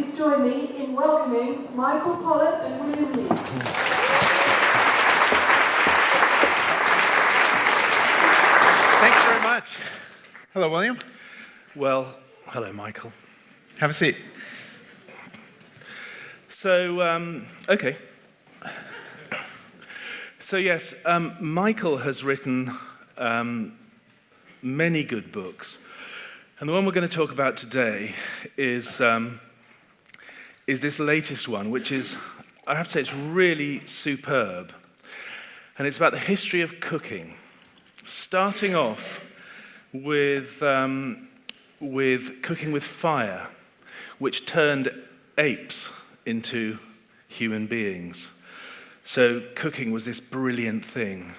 please join me in welcoming Michael Pollan and William Lees. Thank you very much. Hello, William. Well, hello, Michael. Have a seat. So, okay. So yes, Michael has written many good books, and the one we're going to talk about today is this latest one, which is, I have to say, it's really superb, and it's about the history of cooking, starting off with cooking with fire, which turned apes into human beings. So cooking was this brilliant thing.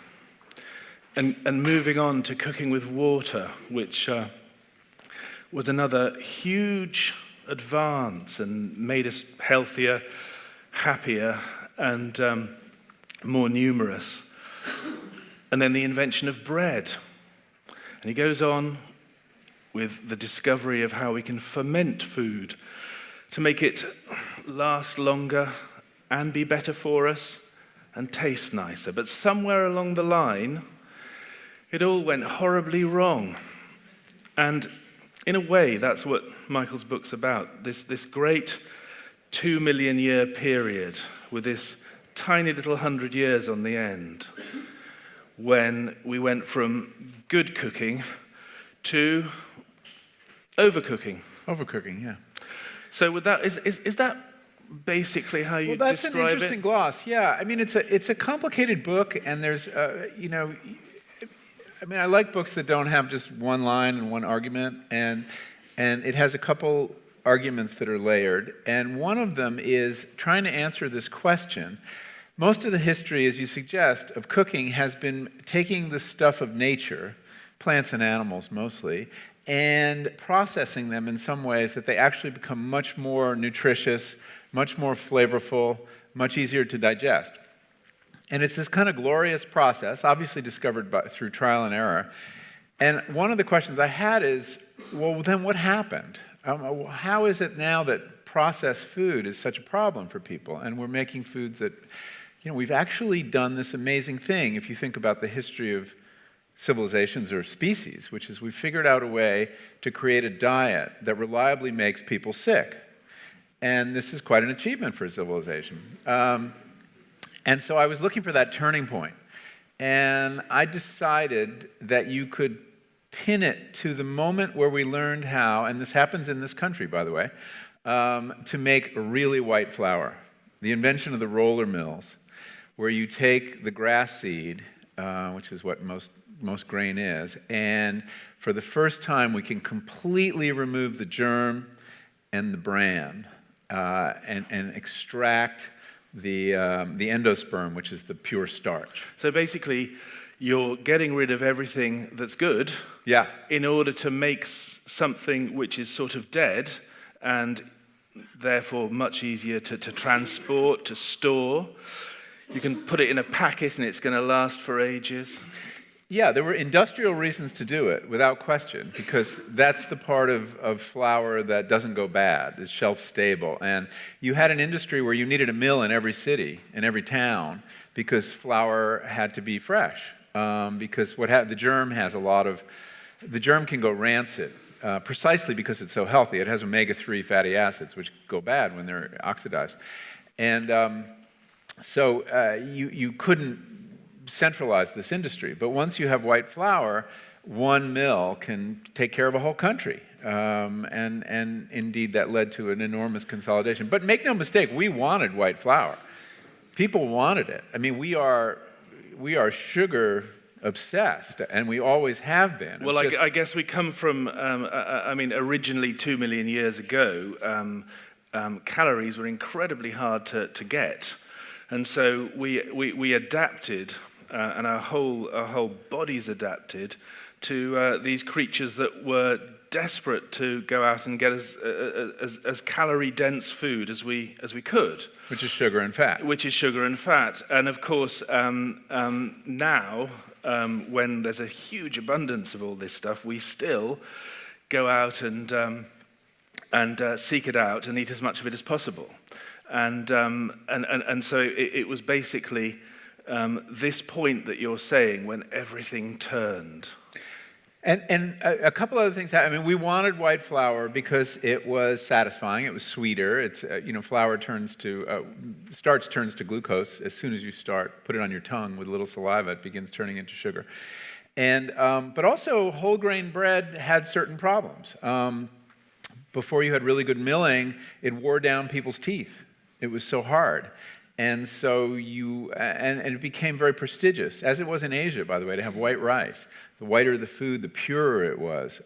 And moving on to cooking with water, which was another huge advance and made us healthier, happier, and more numerous. And then the invention of bread. And he goes on with the discovery of how we can ferment food to make it last longer and be better for us and taste nicer. But somewhere along the line, it all went horribly wrong. And in a way, that's what Michael's book's about. This great 2 million year period with this tiny little 100 years on the end, when we went from good cooking to overcooking. Overcooking, yeah. So with that, is that basically how you describe it? Well, that's an interesting gloss. Yeah, I mean, it's a complicated book, and there's, I like books that don't have just one line and one argument, and it has a couple arguments that are layered, and one of them is trying to answer this question. Most of the history, as you suggest, of cooking has been taking the stuff of nature, plants and animals mostly, and processing them in some ways that they actually become much more nutritious, much more flavorful, much easier to digest. And it's this kind of glorious process, obviously discovered through trial and error. And one of the questions I had is, well, then what happened? How is it now that processed food is such a problem for people? And we're making foods that, we've actually done this amazing thing, if you think about the history of civilizations or species, which is we've figured out a way to create a diet that reliably makes people sick. And this is quite an achievement for a civilization. And so I was looking for that turning point. And I decided that you could pin it to the moment where we learned how, and this happens in this country, by the way, to make really white flour. The invention of the roller mills, where you take the grass seed, which is what most grain is, and for the first time we can completely remove the germ and the bran and extract the endosperm, which is the pure starch. So basically, you're getting rid of everything that's good, yeah, in order to make something which is sort of dead and therefore much easier to transport, to store. You can put it in a packet and it's going to last for ages. Yeah, there were industrial reasons to do it, without question, because that's the part of flour that doesn't go bad. It's shelf-stable. And you had an industry where you needed a mill in every city, in every town, because flour had to be fresh. Because the germ can go rancid, precisely because it's so healthy. It has omega-3 fatty acids, which go bad when they're oxidized. And so you couldn't centralize this industry. But once you have white flour, one mill can take care of a whole country. And indeed, that led to an enormous consolidation. But make no mistake, we wanted white flour. People wanted it. I mean, we are sugar obsessed, and we always have been. Well, I guess we come from, originally 2 million years ago, calories were incredibly hard to get. And so we adapted, and our whole bodies adapted to these creatures that were desperate to go out and get as calorie-dense food as we could. Which is sugar and fat. Which is sugar and fat. And of course, now, when there's a huge abundance of all this stuff, we still go out and and seek it out and eat as much of it as possible. And so it was basically this point that you're saying when everything turned. And a couple other things happened. I mean, we wanted white flour because it was satisfying. It was sweeter. It's flour starch turns to glucose as soon as you put it on your tongue with a little saliva. It begins turning into sugar. And but also whole grain bread had certain problems. Before you had really good milling, it wore down people's teeth. It was so hard. And so and it became very prestigious, as it was in Asia, by the way, to have white rice. The whiter the food, the purer it was.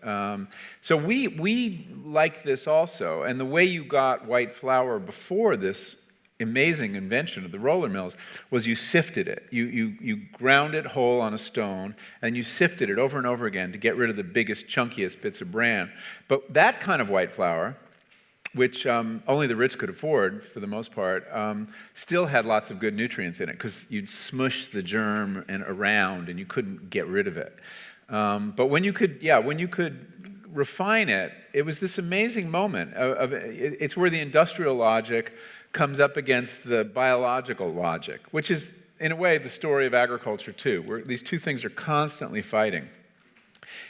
So we liked this also. And the way you got white flour before this amazing invention of the roller mills was you sifted it. You ground it whole on a stone, and you sifted it over and over again to get rid of the biggest, chunkiest bits of bran. But that kind of white flour, which only the rich could afford for the most part, still had lots of good nutrients in it because you'd smush the germ around and you couldn't get rid of it. But when you could refine it, it was this amazing moment. It's where the industrial logic comes up against the biological logic, which is, in a way, the story of agriculture too, where these two things are constantly fighting.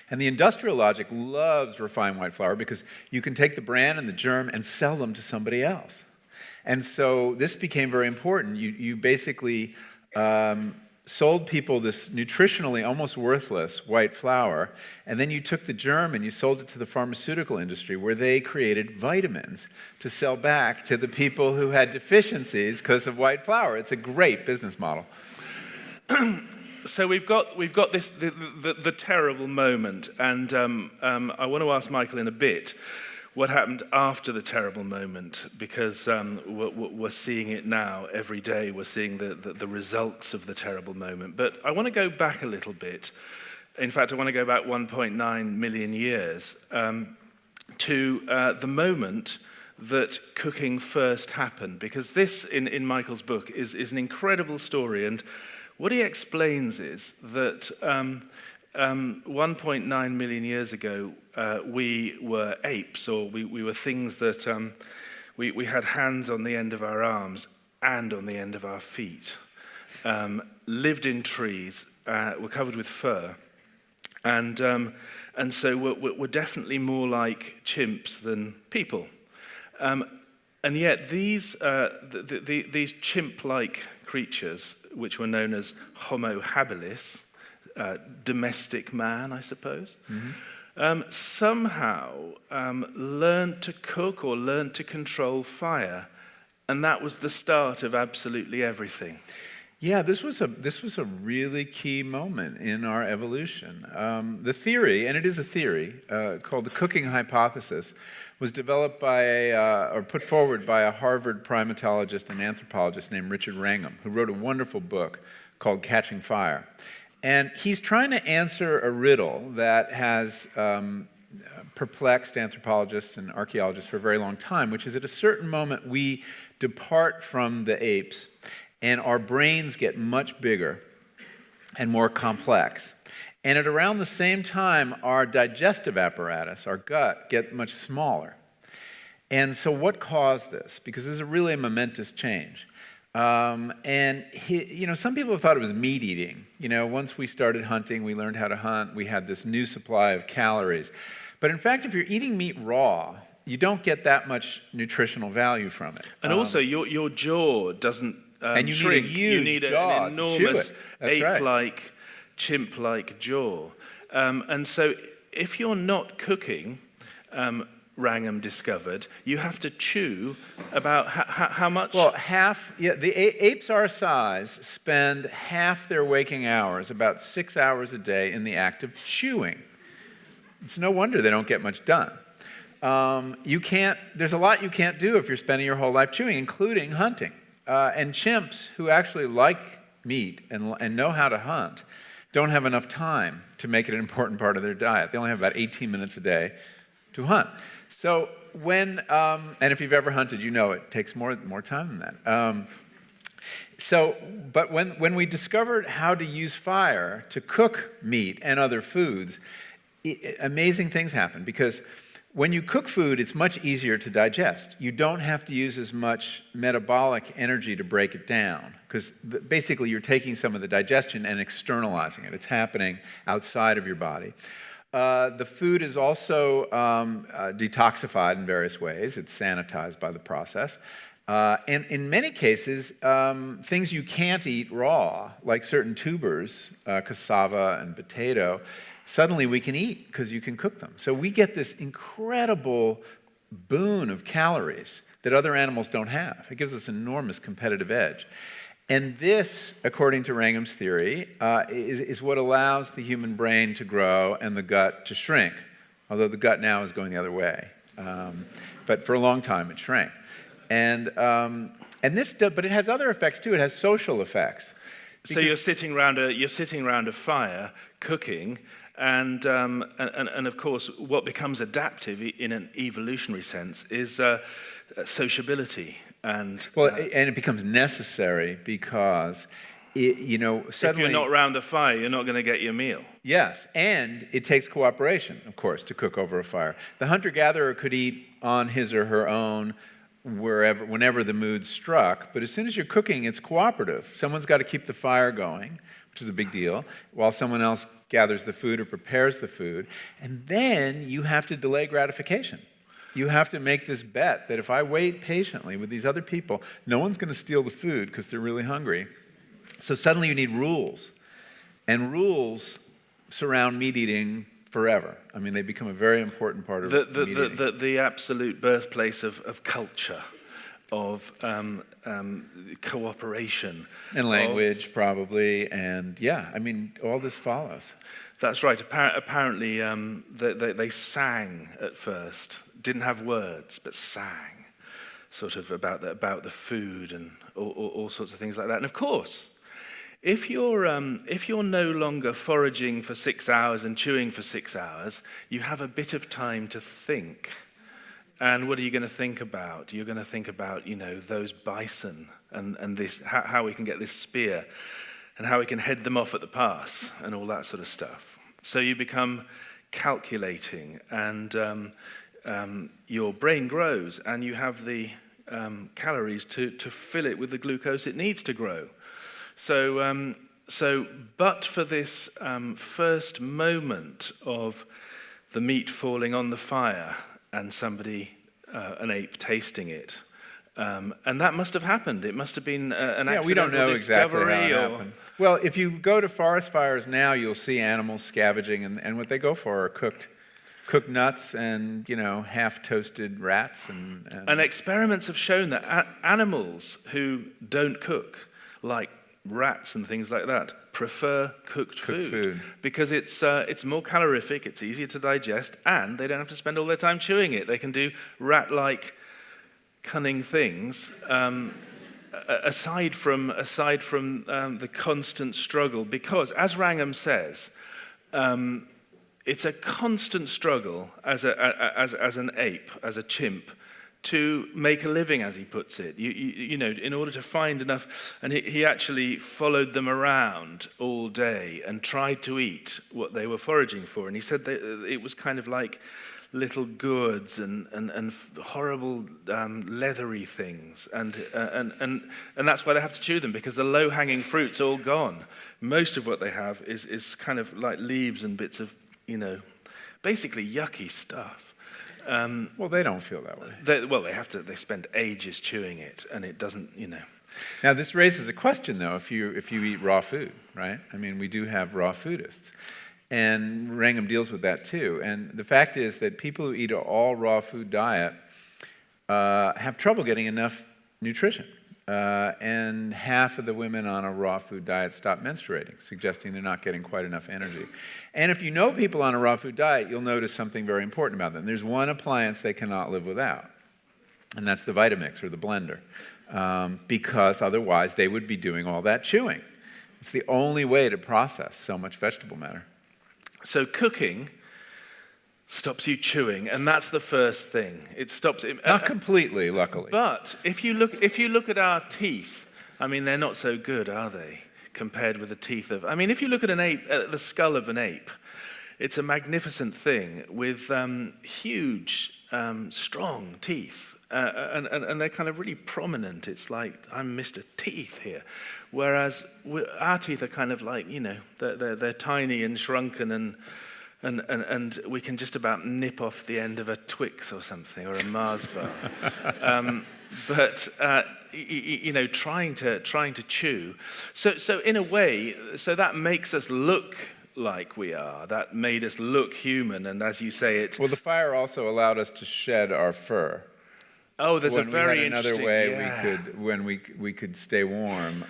And the industrial logic loves refined white flour because you can take the bran and the germ and sell them to somebody else. And so this became very important. You basically sold people this nutritionally almost worthless white flour, and then you took the germ and you sold it to the pharmaceutical industry, where they created vitamins to sell back to the people who had deficiencies because of white flour. It's a great business model. So we've got this the terrible moment, and I want to ask Michael in a bit what happened after the terrible moment, because we're seeing it now every day. We're seeing the results of the terrible moment. But I want to go back a little bit. In fact, I want to go back 1.9 million years to the moment that cooking first happened, because this, in Michael's book, is an incredible story. And what he explains is that 1.9 million years ago, we were apes, or we were things that we had hands on the end of our arms and on the end of our feet, lived in trees, were covered with fur, and so we're definitely more like chimps than people. And yet these chimp-like creatures, which were known as Homo habilis, domestic man, I suppose, somehow learned to cook or learned to control fire, and that was the start of absolutely everything. Yeah, this was a really key moment in our evolution. The theory, and it is a theory, called the cooking hypothesis, was developed or put forward by a Harvard primatologist and anthropologist named Richard Wrangham, who wrote a wonderful book called Catching Fire. And he's trying to answer a riddle that has perplexed anthropologists and archaeologists for a very long time, which is at a certain moment we depart from the apes and our brains get much bigger and more complex. And at around the same time, our digestive apparatus, our gut, get much smaller. And so what caused this? Because this is really a momentous change. Some people have thought it was meat eating. Once we started hunting, we learned how to hunt. We had this new supply of calories. But in fact, if you're eating meat raw, you don't get that much nutritional value from it. And also, your jaw doesn't and you shrink. Need a huge you need jaw an enormous ape-like, right. chimp-like jaw. And so if you're not cooking, Wrangham discovered, you have to chew about how much? Well, the apes our size spend half their waking hours, about 6 hours a day, in the act of chewing. It's no wonder they don't get much done. There's a lot you can't do if you're spending your whole life chewing, including hunting. And chimps, who actually like meat and know how to hunt, don't have enough time to make it an important part of their diet. They only have about 18 minutes a day to hunt. So and if you've ever hunted, you know it takes more time than that. But when we discovered how to use fire to cook meat and other foods, amazing things happened, because When you cook food, it's much easier to digest. You don't have to use as much metabolic energy to break it down, because basically you're taking some of the digestion and externalizing it. It's happening outside of your body. The food is also detoxified in various ways. It's sanitized by the process. And in many cases, things you can't eat raw, like certain tubers, cassava and potato, suddenly we can eat because you can cook them. So we get this incredible boon of calories that other animals don't have. It gives us an enormous competitive edge. And this, according to Wrangham's theory, is what allows the human brain to grow and the gut to shrink, although the gut now is going the other way. But for a long time, it shrank. But it has other effects too. It has social effects. So you're sitting around a fire, cooking, and of course, what becomes adaptive in an evolutionary sense is sociability. And it becomes necessary because, suddenly, if you're not around the fire, you're not going to get your meal. Yes, and it takes cooperation, of course, to cook over a fire. The hunter-gatherer could eat on his or her own whenever the mood struck, but as soon as you're cooking, it's cooperative. Someone's got to keep the fire going, which is a big deal, while someone else gathers the food or prepares the food. And then you have to delay gratification. You have to make this bet that if I wait patiently with these other people, no one's going to steal the food because they're really hungry. So suddenly you need rules. And rules surround meat eating forever. I mean, they become a very important part of meat eating. The absolute birthplace of culture, of cooperation. And language, probably. And yeah, I mean, all this follows. That's right. Apparently, they sang at first. Didn't have words, but sang, sort of about the food and all sorts of things like that. And of course, if you're no longer foraging for 6 hours and chewing for 6 hours, you have a bit of time to think. And what are you going to think about? You're going to think about, those bison and this, how we can get this spear, and how we can head them off at the pass, and all that sort of stuff. So you become calculating, and your brain grows, and you have the calories to fill it with the glucose it needs to grow. So, but for this first moment of the meat falling on the fire and an ape tasting it, and that must have happened. It must have been an accidental we don't know discovery. Exactly how it happened. Well, if you go to forest fires now, you'll see animals scavenging, and what they go for are cooked nuts and half-toasted rats. And experiments have shown that animals who don't cook, like rats and things like that, prefer cooked food because it's more calorific, it's easier to digest, and they don't have to spend all their time chewing it. They can do rat-like cunning things. Aside from the constant struggle, because as Wrangham says, it's a constant struggle as an ape, as a chimp, to make a living, as he puts it. In order to find enough, and he actually followed them around all day and tried to eat what they were foraging for. And he said that it was kind of like little gourds and horrible leathery things, and that's why they have to chew them, because the low-hanging fruit's all gone. Most of what they have is kind of like leaves and bits of basically yucky stuff. Well, they don't feel that way. They spend ages chewing it, and it doesn't. Now, this raises a question, though. If you eat raw food, right? I mean, we do have raw foodists. And Wrangham deals with that too. And the fact is that people who eat an all raw food diet have trouble getting enough nutrition. And half of the women on a raw food diet stop menstruating, suggesting they're not getting quite enough energy. And if you know people on a raw food diet, you'll notice something very important about them. There's one appliance they cannot live without, and that's the Vitamix or the blender, because otherwise they would be doing all that chewing. It's the only way to process so much vegetable matter. So cooking stops you chewing, and that's the first thing. It stops it. Not completely, luckily. But if you look at our teeth, I mean, they're not so good, are they? Compared with the teeth of, I mean, if you look at an ape, at the skull of an ape, It's a magnificent thing with huge, strong teeth. And they're kind of really prominent. It's like, I'm Mr. Teeth here. Whereas our teeth are kind of like, they're tiny and shrunken, and we can just about nip off the end of a Twix or something, or a Mars bar. But trying to chew. So in a way, so that makes us look like we are. That made us look human, and as you say, it. Well, the fire also allowed us to shed our fur. Oh, there's a very interesting. Another way we could stay warm.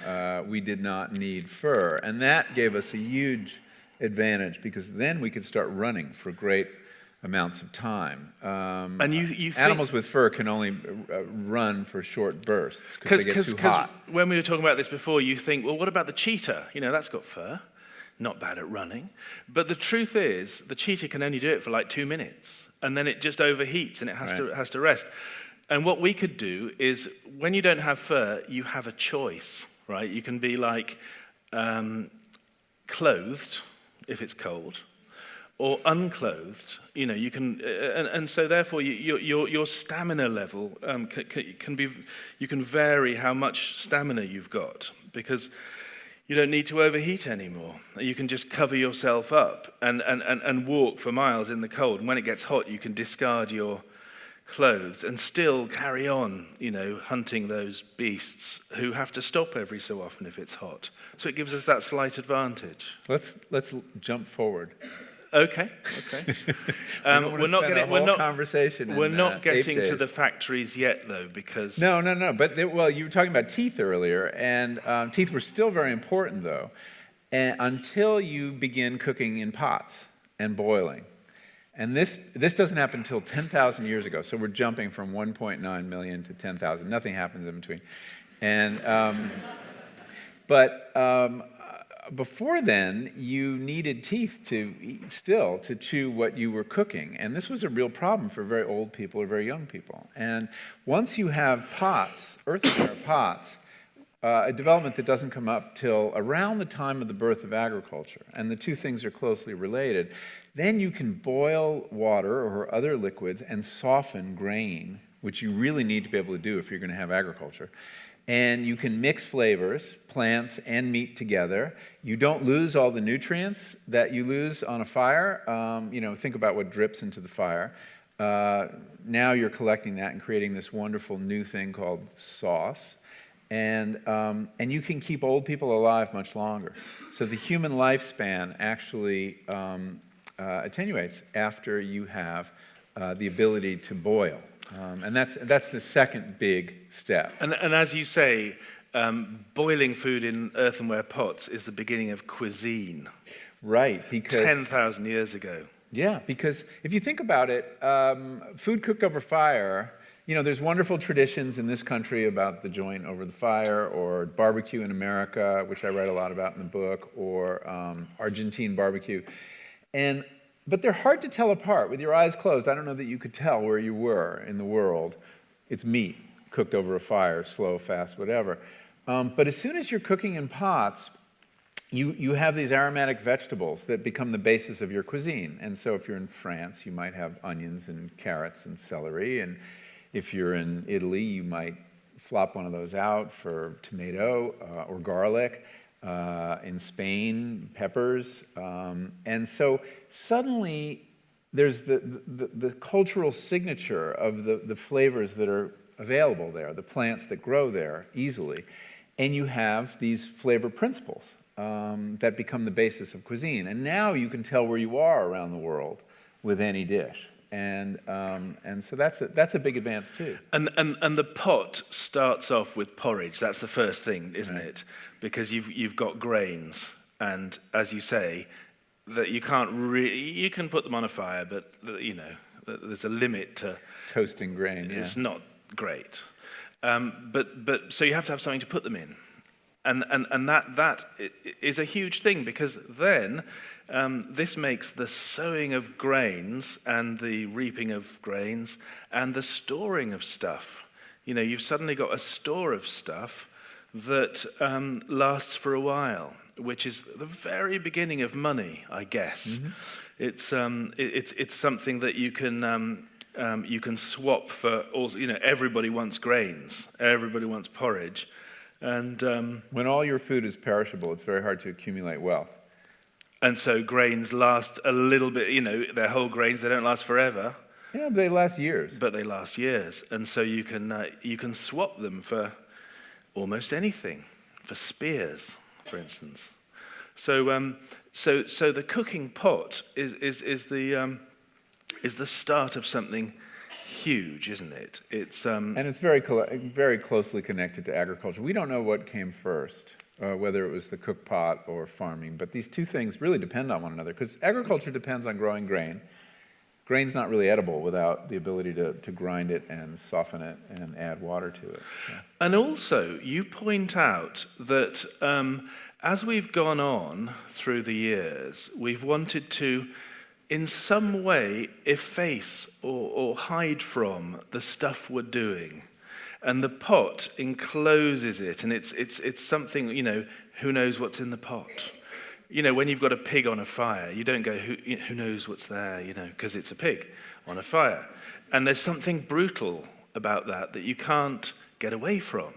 We did not need fur, and that gave us a huge advantage because then we could start running for great amounts of time. And you animals with fur can only run for short bursts because they get too hot. When we were talking about this before, you think, well, what about the cheetah? That's got fur. Not bad at running. But the truth is, the cheetah can only do it for like 2 minutes, and then it just overheats and it has to rest. And what we could do is, when you don't have fur, you have a choice, right? You can be like clothed if it's cold, or unclothed. You can, and so therefore your stamina level can be. You can vary how much stamina you've got because you don't need to overheat anymore. You can just cover yourself up and walk for miles in the cold. And when it gets hot, you can discard your clothes and still carry on, hunting those beasts who have to stop every so often if it's hot. So it gives us that slight advantage. Let's jump forward. Okay. We're not getting to the factories yet, though, because no. But you were talking about teeth earlier, and teeth were still very important, though, until you begin cooking in pots and boiling. And this doesn't happen until 10,000 years ago. So we're jumping from 1.9 million to 10,000. Nothing happens in between. And before then, you needed teeth to chew what you were cooking. And this was a real problem for very old people or very young people. And once you have pots, earthenware pots, a development that doesn't come up till around the time of the birth of agriculture, and the two things are closely related, then you can boil water or other liquids and soften grain, which you really need to be able to do if you're going to have agriculture. And you can mix flavors, plants and meat together. You don't lose all the nutrients that you lose on a fire. Think about what drips into the fire. Now you're collecting that and creating this wonderful new thing called sauce. And you can keep old people alive much longer. So the human lifespan actually attenuates after you have the ability to boil. And that's the second big step. And as you say, boiling food in earthenware pots is the beginning of cuisine. Right, because 10,000 years ago. Yeah, because if you think about it, food cooked over fire, there's wonderful traditions in this country about the joint over the fire, or barbecue in America, which I write a lot about in the book, or Argentine barbecue. But they're hard to tell apart. With your eyes closed, I don't know that you could tell where you were in the world. It's meat cooked over a fire, slow, fast, whatever. But as soon as you're cooking in pots, you have these aromatic vegetables that become the basis of your cuisine. And so if you're in France, you might have onions and carrots and celery. And if you're in Italy, you might flop one of those out for tomato or garlic. In Spain, peppers. And so suddenly there's the cultural signature of the flavors that are available there, the plants that grow there easily. And you have these flavor principles that become the basis of cuisine. And now you can tell where you are around the world with any dish. And so that's a big advance too. And the pot starts off with porridge. That's the first thing, isn't it? Because you've got grains, and as you say, that you can't you can put them on a fire, but there's a limit to toasting grain. Yeah. It's not great. But so you have to have something to put them in, and that is a huge thing, because then. This makes the sowing of grains and the reaping of grains and the storing of stuff. You've suddenly got a store of stuff that lasts for a while, which is the very beginning of money, I guess. Mm-hmm. It's something that you can swap for. Also, everybody wants grains, everybody wants porridge, and when all your food is perishable, it's very hard to accumulate wealth. And so grains last a little bit. They're whole grains; they don't last forever. Yeah, they last years. But they last years, and so you can swap them for almost anything, for spears, for instance. So the cooking pot is the start of something huge, isn't it? And it's very closely connected to agriculture. We don't know what came first, whether it was the cook pot or farming, but these two things really depend on one another, because agriculture depends on growing grain. Grain's not really edible without the ability to grind it and soften it and add water to it. So. And also, you point out that as we've gone on through the years, we've wanted to, in some way, efface or hide from the stuff we're doing. And the pot encloses it, and it's something, who knows what's in the pot? When you've got a pig on a fire, you don't go, who knows what's there, because it's a pig on a fire. And there's something brutal about that you can't get away from.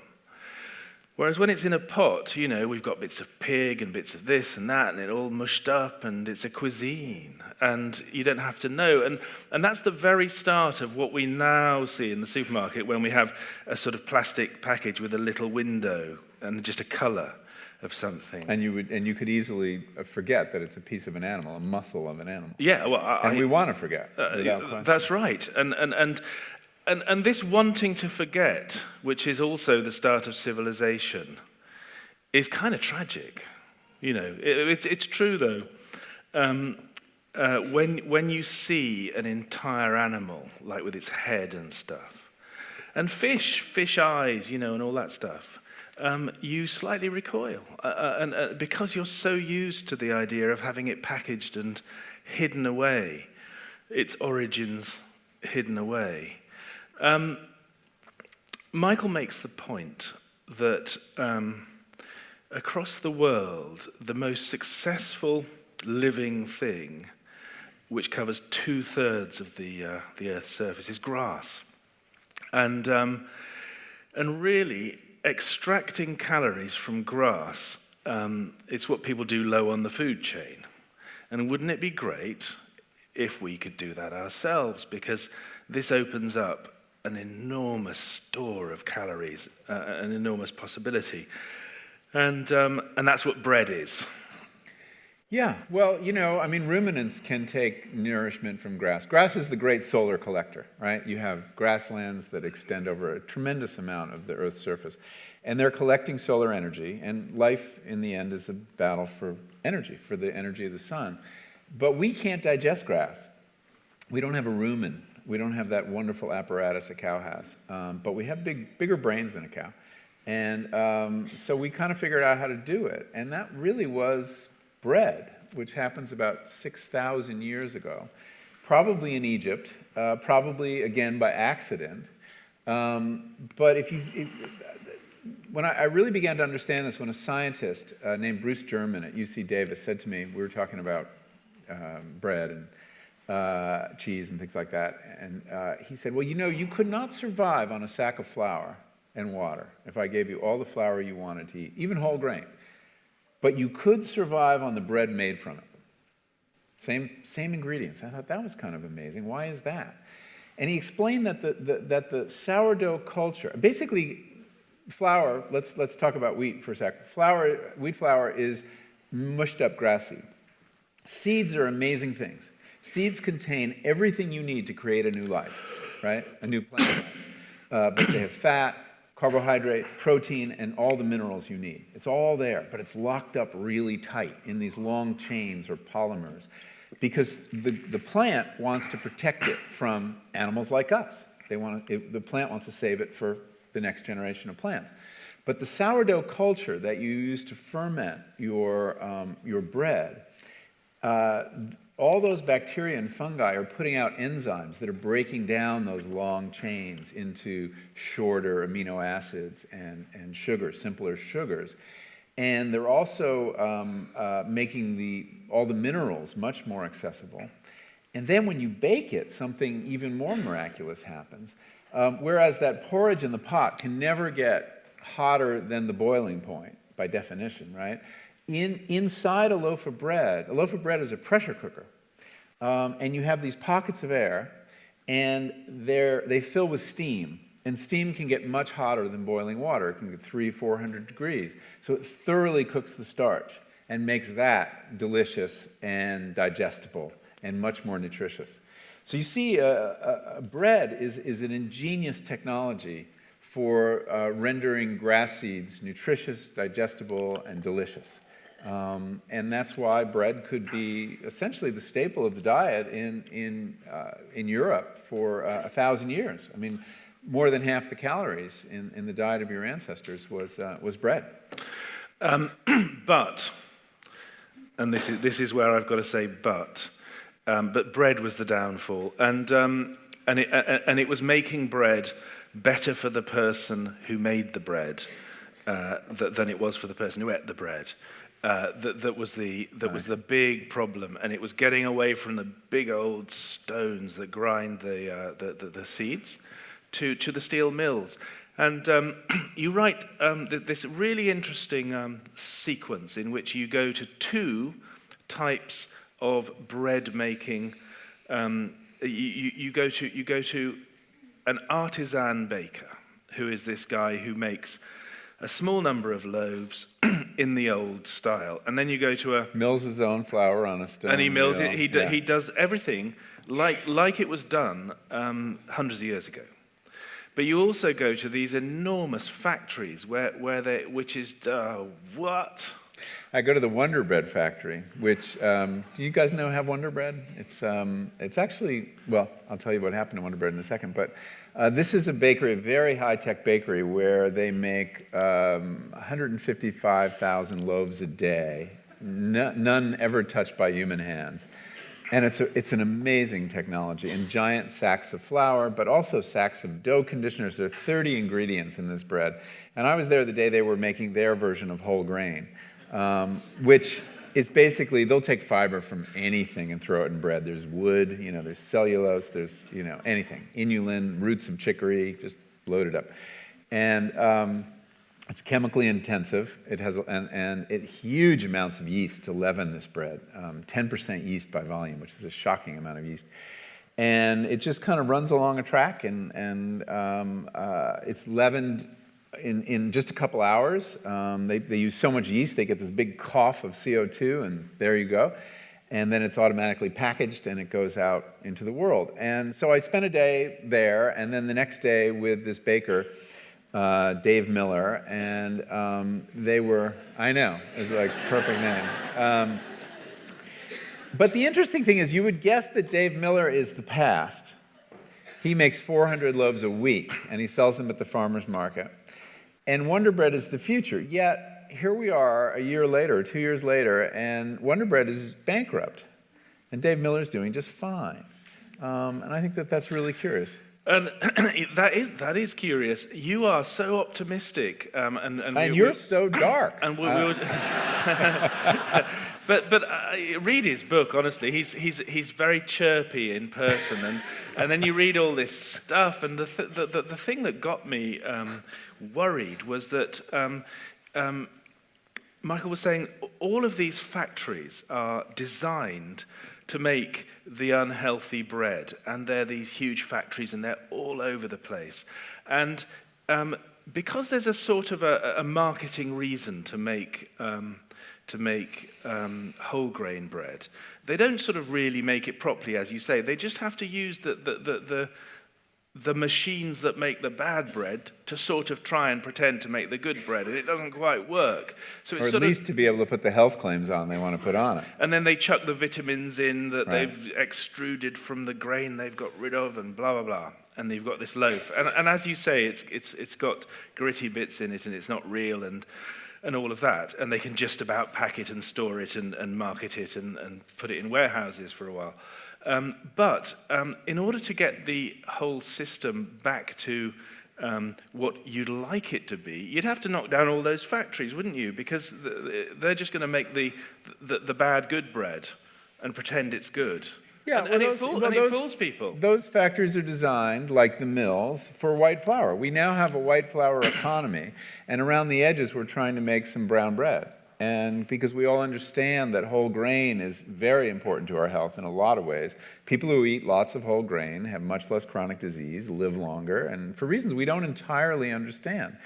Whereas when it's in a pot, we've got bits of pig and bits of this and that, and it all mushed up, and it's a cuisine, and you don't have to know. And that's the very start of what we now see in the supermarket when we have a sort of plastic package with a little window and just a colour of something. And you could easily forget that it's a piece of an animal, a muscle of an animal. Yeah, well, we want to forget. That's right. And this wanting to forget, which is also the start of civilization, is kind of tragic. It's true though. When you see an entire animal, like with its head and stuff, and fish eyes, and all that stuff, you slightly recoil, and because you're so used to the idea of having it packaged and hidden away, its origins hidden away. Michael makes the point that across the world, the most successful living thing, which covers 2/3 of the Earth's surface, is grass, and really, extracting calories from grass, it's what people do low on the food chain. And wouldn't it be great if we could do that ourselves? Because this opens up an enormous store of calories, an enormous possibility. And that's what bread is. Yeah, well, ruminants can take nourishment from grass. Grass is the great solar collector, right? You have grasslands that extend over a tremendous amount of the Earth's surface, and they're collecting solar energy, and life, in the end, is a battle for energy, for the energy of the sun. But we can't digest grass. We don't have a rumen. We don't have that wonderful apparatus a cow has, but we have bigger brains than a cow. And so we kind of figured out how to do it, and that really was bread, which happens about 6,000 years ago, probably in Egypt, probably again by accident. But when I really began to understand this, when a scientist named Bruce German at UC Davis said to me, we were talking about bread and cheese and things like that, and he said, well, you could not survive on a sack of flour and water if I gave you all the flour you wanted to eat, even whole grain. But you could survive on the bread made from it. Same ingredients. I thought that was kind of amazing. Why is that? And he explained that the sourdough culture, basically flour, let's talk about wheat for a sec. Wheat flour is mushed up grass seed. Seeds are amazing things. Seeds contain everything you need to create a new life, right? A new plant. But they have fat, carbohydrate, protein, and all the minerals you need. It's all there, but it's locked up really tight in these long chains or polymers because the plant wants to protect it from animals like us. The plant wants to save it for the next generation of plants. But the sourdough culture that you use to ferment your bread, all those bacteria and fungi are putting out enzymes that are breaking down those long chains into shorter amino acids and sugars, simpler sugars. And they're also making all the minerals much more accessible. And then when you bake it, something even more miraculous happens. Whereas that porridge in the pot can never get hotter than the boiling point, by definition, right? Inside a loaf of bread is a pressure cooker. And you have these pockets of air, and they fill with steam. And steam can get much hotter than boiling water. It can get 300-400 degrees. So it thoroughly cooks the starch and makes that delicious and digestible and much more nutritious. So you see, bread is an ingenious technology for rendering grass seeds nutritious, digestible, and delicious. And that's why bread could be essentially the staple of the diet in Europe for 1,000 years. I mean, more than half the calories in the diet of your ancestors was bread. But, and this is where I've got to say but bread was the downfall, and it was making bread better for the person who made the bread than it was for the person who ate the bread. That was the big problem, and it was getting away from the big old stones that grind the seeds to the steel mills. And you write this really interesting sequence in which you go to two types of bread making. You go to an artisan baker, who is this guy who makes a small number of loaves in the old style, and then you go to mills his own flour on a stone. And he mills it. He does everything like it was done hundreds of years ago. But you also go to these enormous factories which is what? I go to the Wonder Bread factory, which do you guys have Wonder Bread? It's actually, well, I'll tell you what happened to Wonder Bread in a second, but this is a bakery, a very high-tech bakery, where they make 155,000 loaves a day, none ever touched by human hands. And it's an amazing technology, and giant sacks of flour, but also sacks of dough conditioners. There are 30 ingredients in this bread. And I was there the day they were making their version of whole grain, which is basically, they'll take fiber from anything and throw it in bread. There's wood, there's cellulose, there's, anything. Inulin, roots of chicory, just load it up. And it's chemically intensive. It has huge amounts of yeast to leaven this bread, 10% yeast by volume, which is a shocking amount of yeast. And it just kind of runs along a track, and it's leavened in just a couple hours. They use so much yeast, they get this big cough of CO2, and there you go. And then it's automatically packaged, and it goes out into the world. And so I spent a day there, and then the next day with this baker, Dave Miller, and they were, I know, it's like perfect name. But the interesting thing is, you would guess that Dave Miller is the past. He makes 400 loaves a week, and he sells them at the farmer's market. And Wonder Bread is the future. Yet, here we are a year later, 2 years later, and Wonder Bread is bankrupt. And Dave Miller's doing just fine. And I think that's really curious. And that is curious. You are so optimistic, and you're so dark. And but read his book. Honestly, he's very chirpy in person, and then you read all this stuff. And the thing that got me worried was that Michael was saying all of these factories are designed to make the unhealthy bread, and they're these huge factories, and they're all over the place. And because there's a sort of a marketing reason to make whole grain bread, they don't sort of really make it properly, as you say. They just have to use the machines that make the bad bread to sort of try and pretend to make the good bread, and it doesn't quite work. So it's or at least to be able to put the health claims on they want to put on it. And then they chuck the vitamins in that they've extruded from the grain they've got rid of, and blah blah blah. And they've got this loaf, and as you say, it's got gritty bits in it, and it's not real. And and all of that, and they can just about pack it and store it and market it and put it in warehouses for a while. But in order to get the whole system back to what you'd like it to be, you'd have to knock down all those factories, wouldn't you? Because they're just going to make the bad good bread and pretend it's good. Yeah, and it fools people. Those factories are designed, like the mills, for white flour. We now have a white flour economy, and around the edges we're trying to make some brown bread. And because we all understand that whole grain is very important to our health in a lot of ways. People who eat lots of whole grain have much less chronic disease, live longer, and for reasons we don't entirely understand.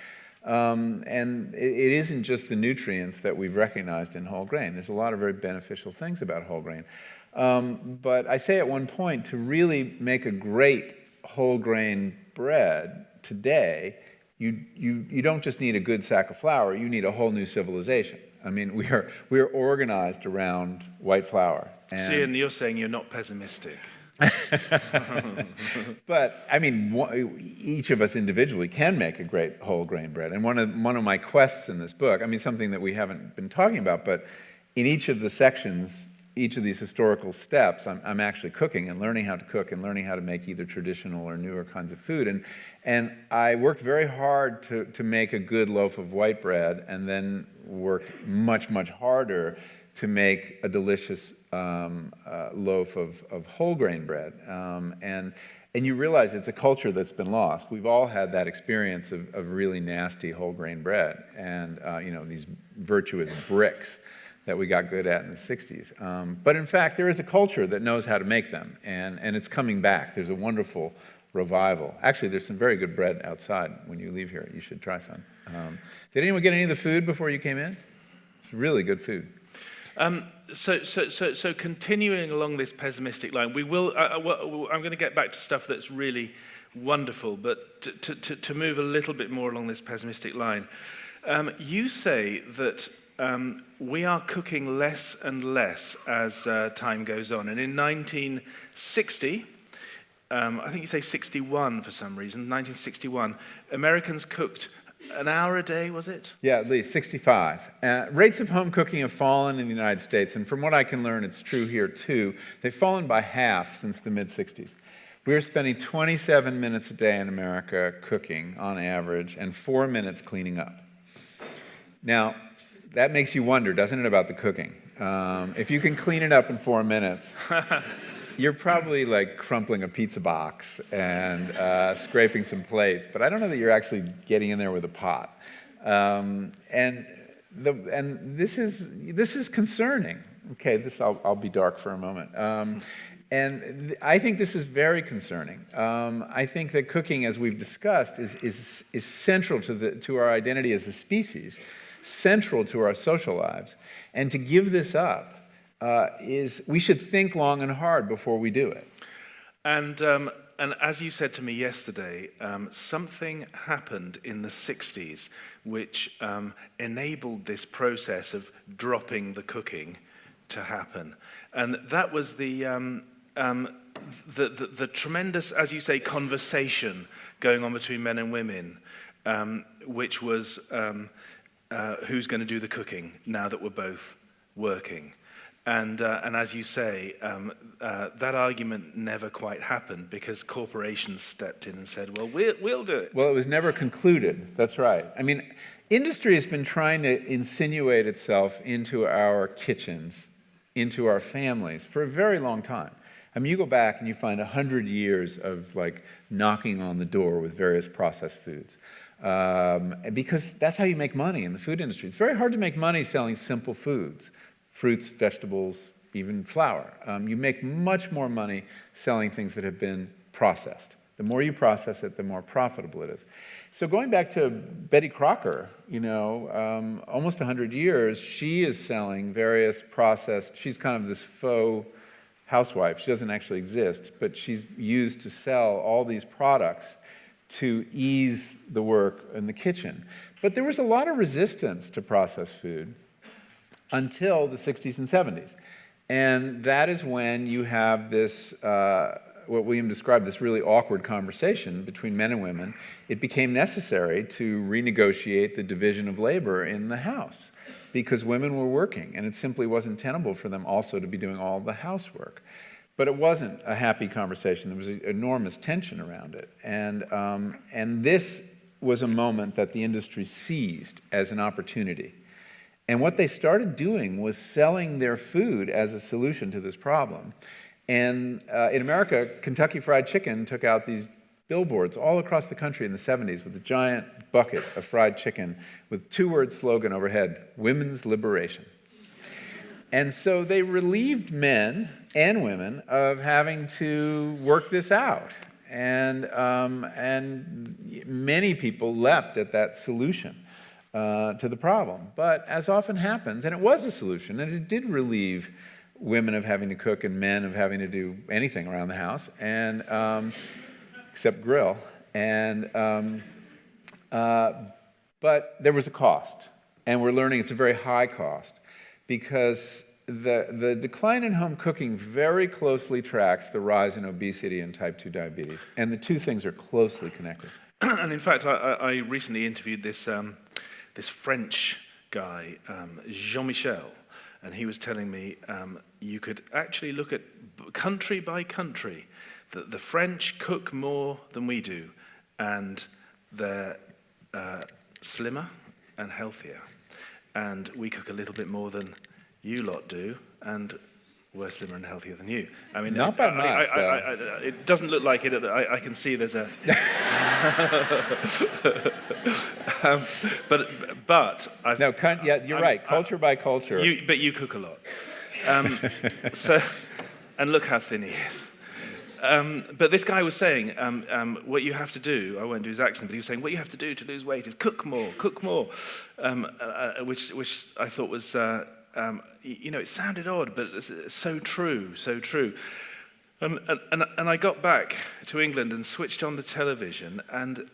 And it isn't just the nutrients that we've recognized in whole grain. There's a lot of very beneficial things about whole grain. But I say at one point, to really make a great whole grain bread today, you don't just need a good sack of flour, you need a whole new civilization. I mean, we are organized around white flour. See, and you're saying you're not pessimistic. But I mean, each of us individually can make a great whole grain bread. And one of my quests in this book, I mean, something that we haven't been talking about, but in each of the sections, each of these historical steps, I'm actually cooking and learning how to cook and learning how to make either traditional or newer kinds of food. And I worked very hard to make a good loaf of white bread, and then worked much, much harder to make a delicious loaf of whole grain bread. And you realize it's a culture that's been lost. We've all had that experience of really nasty whole grain bread and these virtuous bricks that we got good at in the 60s. But in fact, there is a culture that knows how to make them, and it's coming back. There's a wonderful revival. Actually, there's some very good bread outside when you leave here. You should try some. Did anyone get any of the food before you came in? It's really good food. So continuing along this pessimistic line, we will. I'm going to get back to stuff that's really wonderful, but to move a little bit more along this pessimistic line, you say that we are cooking less and less as time goes on, and in 1960. I think you say 61 for some reason, 1961, Americans cooked an hour a day, was it? Yeah, at least 65. Rates of home cooking have fallen in the United States, and from what I can learn, it's true here too. They've fallen by half since the mid-60s. We are spending 27 minutes a day in America cooking on average, and 4 minutes cleaning up. Now, that makes you wonder, doesn't it, about the cooking? If you can clean it up in 4 minutes, you're probably like crumpling a pizza box and scraping some plates, but I don't know that you're actually getting in there with a pot. And this is concerning. Okay, I'll be dark for a moment. And I think this is very concerning. I think that cooking, as we've discussed, is central to our identity as a species, central to our social lives, and to give this up. We should think long and hard before we do it. And as you said to me yesterday, something happened in the 60s which enabled this process of dropping the cooking to happen. And that was the tremendous, as you say, conversation going on between men and women, which was who's going to do the cooking now that we're both working. And as you say, that argument never quite happened because corporations stepped in and said, well, we'll do it. Well, it was never concluded. That's right. I mean, industry has been trying to insinuate itself into our kitchens, into our families for a very long time. I mean, you go back and you find 100 years of like knocking on the door with various processed foods. Because that's how you make money in the food industry. It's very hard to make money selling simple foods. Fruits, vegetables, even flour. You make much more money selling things that have been processed. The more you process it, the more profitable it is. So going back to Betty Crocker, almost 100 years, she is selling various processed, she's kind of this faux housewife. She doesn't actually exist, but she's used to sell all these products to ease the work in the kitchen. But there was a lot of resistance to processed food until the 60s and 70s. And that is when you have this what William described, this really awkward conversation between men and women, it became necessary to renegotiate the division of labor in the house because women were working, and it simply wasn't tenable for them also to be doing all the housework. But it wasn't a happy conversation. There was enormous tension around it. And this was a moment that the industry seized as an opportunity. And what they started doing was selling their food as a solution to this problem. And in America, Kentucky Fried Chicken took out these billboards all across the country in the 70s with a giant bucket of fried chicken with two-word slogan overhead, "Women's Liberation." And so they relieved men and women of having to work this out. And many people leapt at that solution to the problem. But as often happens, and it was a solution, and it did relieve women of having to cook and men of having to do anything around the house, and except grill. But there was a cost, and we're learning it's a very high cost, because the decline in home cooking very closely tracks the rise in obesity and type 2 diabetes, and the two things are closely connected. And in fact, I recently interviewed this French guy, Jean-Michel, and he was telling me you could actually look at country by country. The French cook more than we do, and they're slimmer and healthier. And we cook a little bit more than you lot do, and we're slimmer and healthier than you. I mean, not by much. It doesn't look like it. I can see there's a. But I've, no, yeah, you're right. Culture by culture. But you cook a lot. And look how thin he is. But this guy was saying, what you have to do, I won't do his accent, but he was saying, what you have to do to lose weight is cook more, which I thought was, it sounded odd, but it's so true, so true. And I got back to England and switched on the television, and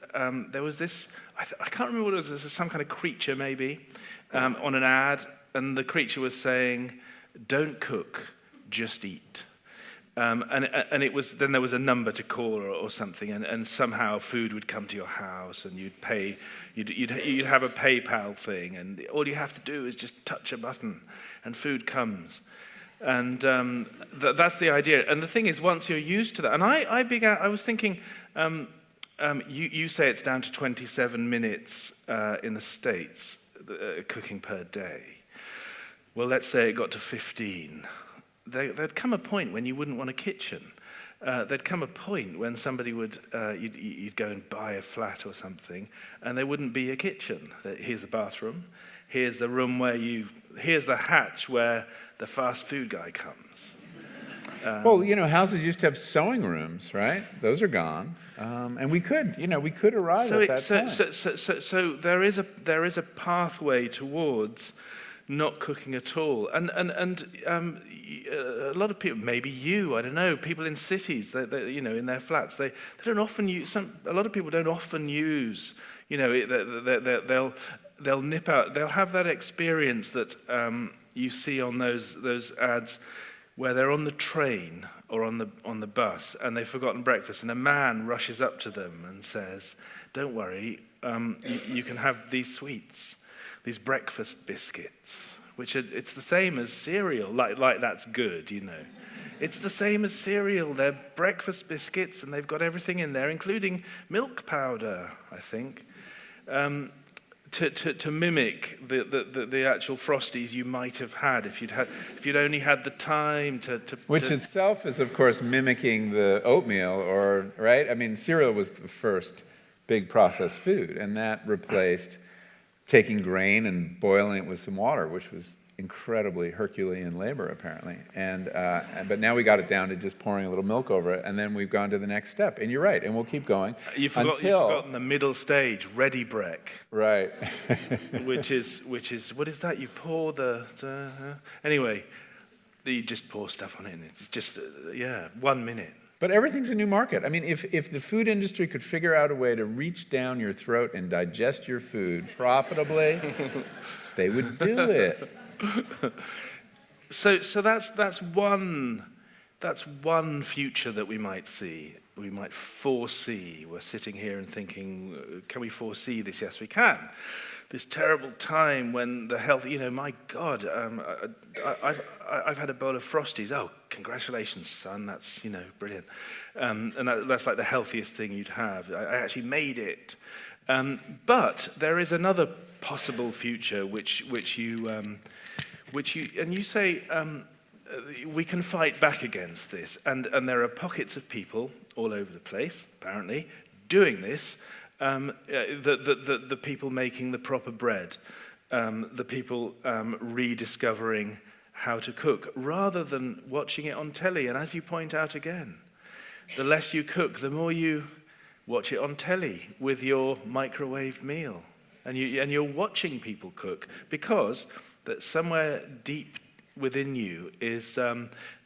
there was this, I can't remember what it was some kind of creature maybe, on an ad, and the creature was saying, don't cook, just eat. And it was, then there was a number to call or something, and somehow food would come to your house, and you'd pay, you'd have a PayPal thing, and all you have to do is just touch a button, and food comes. And that's the idea. And the thing is, once you're used to that, and I was thinking, you say it's down to 27 minutes in the States, cooking per day. Well, let's say it got to 15. There'd come a point when you wouldn't want a kitchen. There'd come a point when somebody would, you'd go and buy a flat or something, and there wouldn't be a kitchen. Here's the bathroom. Here's the room here's the hatch where the fast food guy comes. Well, houses used to have sewing rooms, right? Those are gone. And we could arrive at that time. So there is a pathway towards not cooking at all. And a lot of people, maybe you, I don't know, people in cities, they in their flats, they don't often use, a lot of people don't often use, they'll nip out, they'll have that experience that you see on those ads where they're on the train or on the bus and they've forgotten breakfast, and a man rushes up to them and says, don't worry, you can have these sweets, these breakfast biscuits, which it's the same as cereal, like that's good, It's the same as cereal. They're breakfast biscuits, and they've got everything in there, including milk powder, I think, to mimic the actual Frosties you might have had if you'd only had the time to. Which itself is, of course, mimicking the oatmeal, right? I mean, cereal was the first big processed food, and that replaced taking grain and boiling it with some water, which was incredibly Herculean labor, apparently. But now we got it down to just pouring a little milk over it, and then we've gone to the next step. And you're right, and we'll keep going. You've forgotten the middle stage, ready break. Right. which is what is that? You pour anyway, you just pour stuff on it, and it's just 1 minute. But everything's a new market. I mean, if the food industry could figure out a way to reach down your throat and digest your food profitably, they would do it. So that's one that's one future that we might see, we might foresee. We're sitting here and thinking, can we foresee this? Yes, we can. This terrible time when the health, my God, I've had a bowl of Frosties. Oh, congratulations, son, that's, brilliant. And that's like the healthiest thing you'd have. I actually made it. But there is another possible future which you say, we can fight back against this, and there are pockets of people all over the place, apparently, doing this. The people making the proper bread, the people rediscovering how to cook, rather than watching it on telly. And as you point out again, the less you cook, the more you watch it on telly with your microwaved meal, and you're watching people cook, because that somewhere deep within you is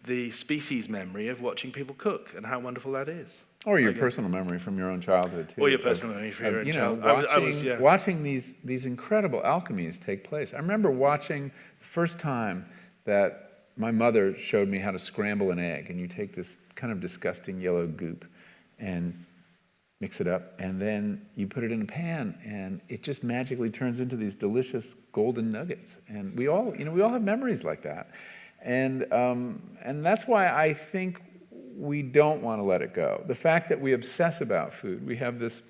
the species memory of watching people cook and how wonderful that is. Or your personal memory from your own childhood, too. Or your personal memory from your own childhood. Watching these incredible alchemies take place. I remember watching the first time that my mother showed me how to scramble an egg, and you take this kind of disgusting yellow goop and mix it up, and then you put it in a pan, and it just magically turns into these delicious golden nuggets. And we all have memories like that, and that's why I think we don't want to let it go. The fact that we obsess about food, we have this,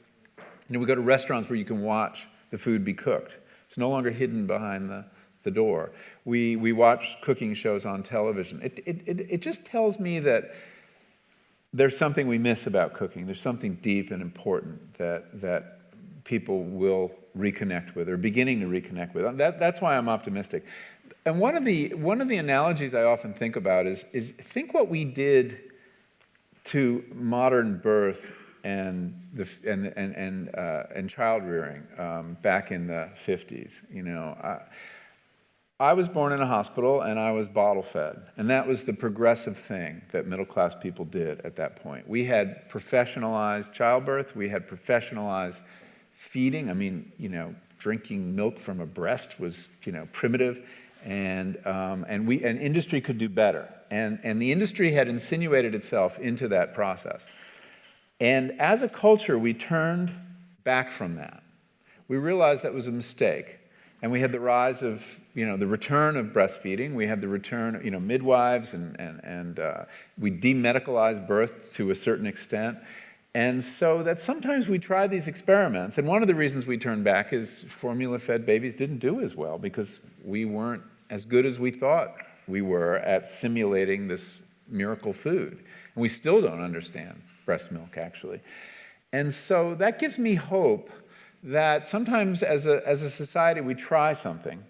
we go to restaurants where you can watch the food be cooked. It's no longer hidden behind the door. We watch cooking shows on television. It just tells me that there's something we miss about cooking. There's something deep and important that people will reconnect with, or beginning to reconnect with. That's why I'm optimistic. And one of the analogies I often think about is think what we did to modern birth and child rearing back in the 50s. I was born in a hospital and I was bottle fed, and that was the progressive thing that middle class people did at that point. We had professionalized childbirth, we had professionalized feeding. I mean, drinking milk from a breast was primitive, and industry could do better. And the industry had insinuated itself into that process. And as a culture, we turned back from that. We realized that was a mistake. And we had the rise of, the return of breastfeeding. We had the return of, midwives, and we demedicalized birth to a certain extent. And so that sometimes we try these experiments. And one of the reasons we turned back is formula-fed babies didn't do as well, because we weren't as good as we thought we were at simulating this miracle food. And we still don't understand breast milk, actually. And so that gives me hope that sometimes as a society we try something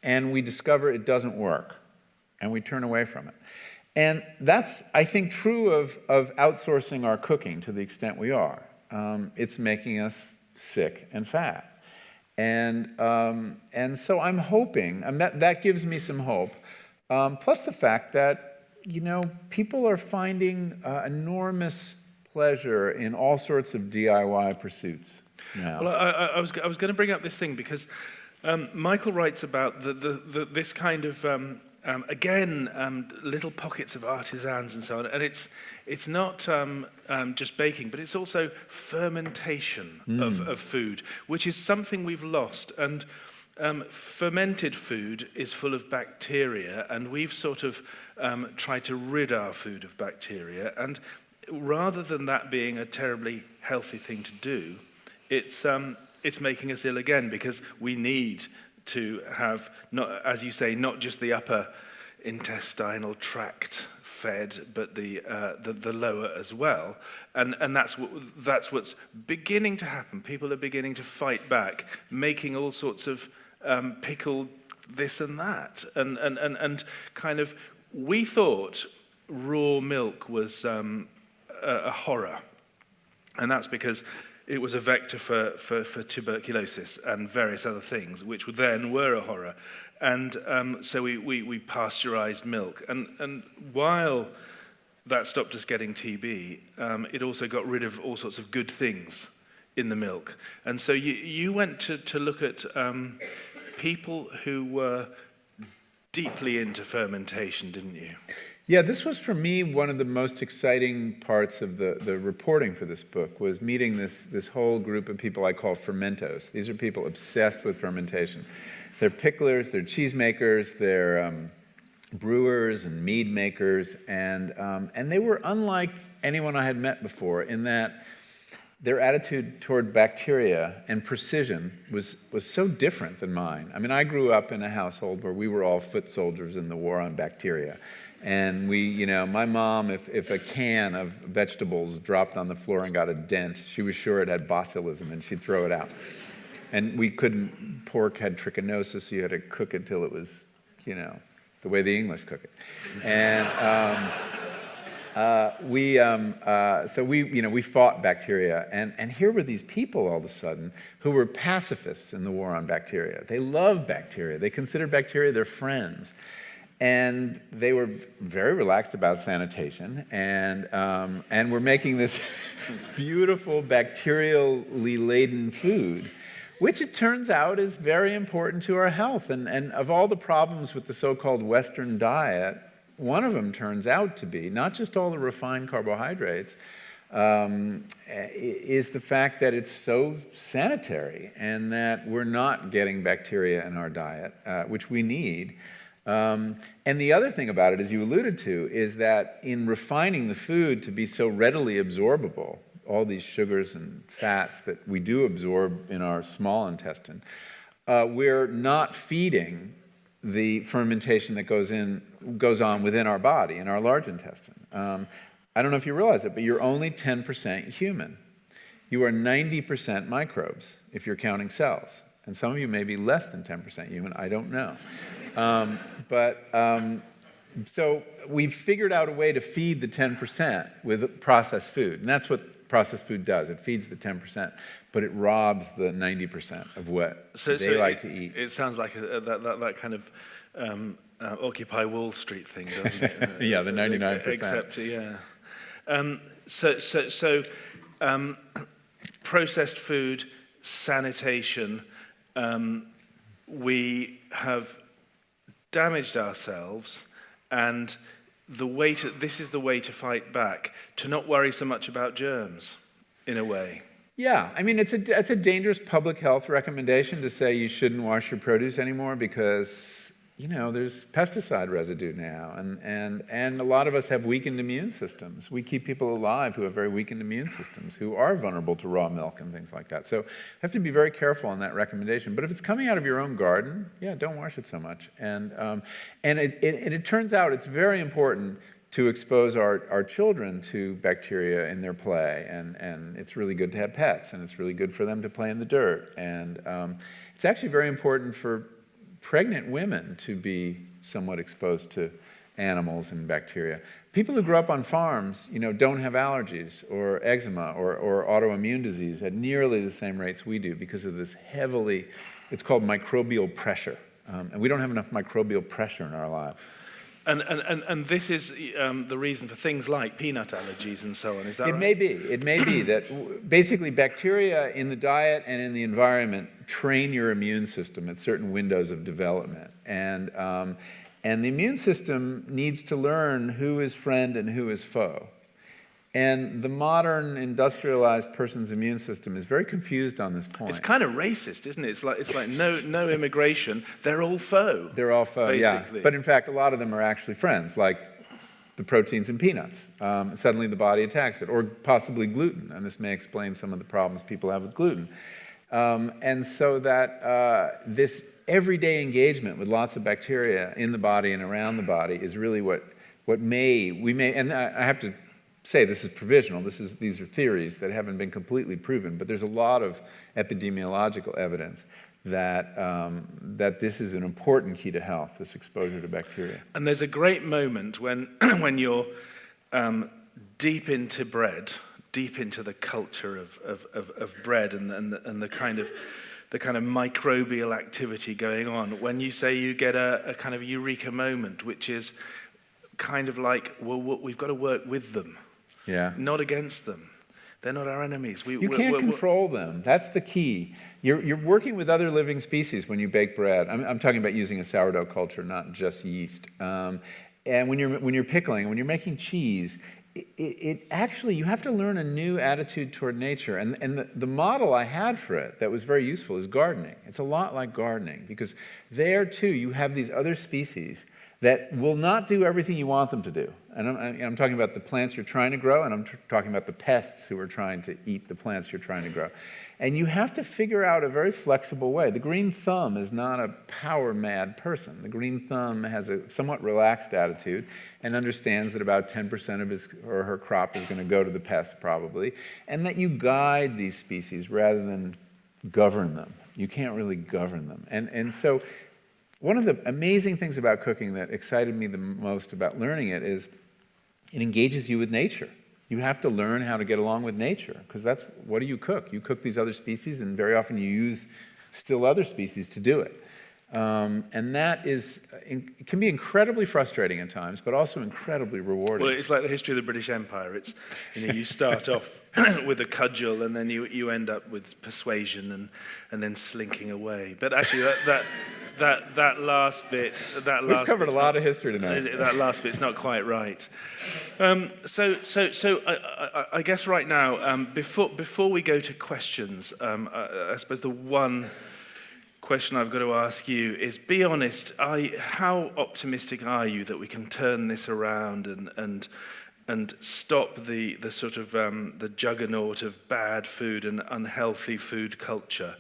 and we discover it doesn't work and we turn away from it. And that's, I think, true of outsourcing our cooking to the extent we are. It's making us sick and fat. And so I'm hoping, that gives me some hope, plus the fact that, people are finding enormous pleasure in all sorts of DIY pursuits now. Well, I was going to bring up this thing because Michael writes about this kind of, little pockets of artisans and so on, and it's not just baking, but it's also fermentation of food, which is something we've lost. And fermented food is full of bacteria, and we've sort of tried to rid our food of bacteria. And rather than that being a terribly healthy thing to do, it's making us ill again, because we need to have, not, as you say, not just the upper intestinal tract fed, but the lower as well, and that's what's beginning to happen. People are beginning to fight back, making all sorts of pickled this and that, and kind of, we thought raw milk was a horror, and that's because it was a vector for tuberculosis and various other things, which then were a horror. And so we pasteurized milk. And while that stopped us getting TB, it also got rid of all sorts of good things in the milk. And so you went to look at people who were deeply into fermentation, didn't you? Yeah, this was for me one of the most exciting parts of the reporting for this book, was meeting this whole group of people I call fermentos. These are people obsessed with fermentation. They're picklers, they're cheesemakers, they're brewers and mead makers, and they were unlike anyone I had met before in that their attitude toward bacteria and precision was so different than mine. I mean, I grew up in a household where we were all foot soldiers in the war on bacteria. And my mom, if a can of vegetables dropped on the floor and got a dent, she was sure it had botulism and she'd throw it out. And pork had trichinosis, so you had to cook it till it was, the way the English cook it. And we fought bacteria. And here were these people all of a sudden who were pacifists in the war on bacteria. They loved bacteria. They considered bacteria their friends. And they were very relaxed about sanitation, and were making this beautiful bacterially laden food, which it turns out is very important to our health. And of all the problems with the so-called Western diet, one of them turns out to be, not just all the refined carbohydrates, is the fact that it's so sanitary and that we're not getting bacteria in our diet, which we need. And the other thing about it, as you alluded to, is that in refining the food to be so readily absorbable, all these sugars and fats that we do absorb in our small intestine, we're not feeding the fermentation that goes on within our body, in our large intestine. I don't know if you realize it, but you're only 10% human. You are 90% microbes, if you're counting cells. And some of you may be less than 10% human, I don't know. So we've figured out a way to feed the 10% with processed food. And that's what processed food does. It feeds the 10%, but it robs the 90% of what they like to eat. It sounds like that kind of Occupy Wall Street thing, doesn't it? Yeah, the 99%. Except, yeah. So processed food, sanitation, we have damaged ourselves, and this is the way to fight back, to not worry so much about germs, in a way. Yeah, I mean, it's a dangerous public health recommendation to say you shouldn't wash your produce anymore because, there's pesticide residue now, and a lot of us have weakened immune systems. We keep people alive who have very weakened immune systems, who are vulnerable to raw milk and things like that. So you have to be very careful on that recommendation. But if it's coming out of your own garden, yeah, don't wash it so much. And it turns out it's very important to expose our children to bacteria in their play, and it's really good to have pets, and it's really good for them to play in the dirt. And it's actually very important for pregnant women to be somewhat exposed to animals and bacteria. People who grow up on farms, don't have allergies or eczema or autoimmune disease at nearly the same rates we do because of this it's called microbial pressure. And we don't have enough microbial pressure in our lives. And this is the reason for things like peanut allergies and so on, is that right? It may be that basically bacteria in the diet and in the environment train your immune system at certain windows of development. And the immune system needs to learn who is friend and who is foe. And the modern industrialized person's immune system is very confused on this point. It's kind of racist, isn't it? It's like no immigration. They're all foe. They're all foe, basically. Yeah. But in fact, a lot of them are actually friends, like the proteins in peanuts. Suddenly the body attacks it, or possibly gluten. And this may explain some of the problems people have with gluten. And so that this everyday engagement with lots of bacteria in the body and around the body is really what we may, and I have to say this is provisional, these are theories that haven't been completely proven, but there's a lot of epidemiological evidence that this is an important key to health, this exposure to bacteria. And there's a great moment when when you're deep into bread, deep into the culture of bread and the kind of microbial activity going on, when you say you get a kind of eureka moment, which is kind of like, well, we've got to work with them. Yeah. Not against them. They're not our enemies. You can't control them. That's the key. You're working with other living species when you bake bread. I'm talking about using a sourdough culture, not just yeast. and when you're pickling, when you're making cheese, it actually, you have to learn a new attitude toward nature. And the model I had for it that was very useful is gardening. It's a lot like gardening, because there too you have these other species that will not do everything you want them to do. And I'm talking about the plants you're trying to grow, and I'm talking about the pests who are trying to eat the plants you're trying to grow. And you have to figure out a very flexible way. The green thumb is not a power-mad person. The green thumb has a somewhat relaxed attitude and understands that about 10% of his or her crop is going to go to the pests probably, and that you guide these species rather than govern them. You can't really govern them. And so one of the amazing things about cooking that excited me the most about learning it is it engages you with nature. You have to learn how to get along with nature, because that's, what do you cook? You cook these other species, and very often you use still other species to do it. And that is, it can be incredibly frustrating at times, but also incredibly rewarding. Well, it's like the history of the British Empire. It's, you start off with a cudgel, and then you end up with persuasion and then slinking away. But actually, that last bit, We've covered a lot of history tonight. That last bit's not quite right. So I guess right now, before we go to questions, I suppose the one question I've got to ask you is, be honest, how optimistic are you that we can turn this around and stop the sort of the juggernaut of bad food and unhealthy food culture?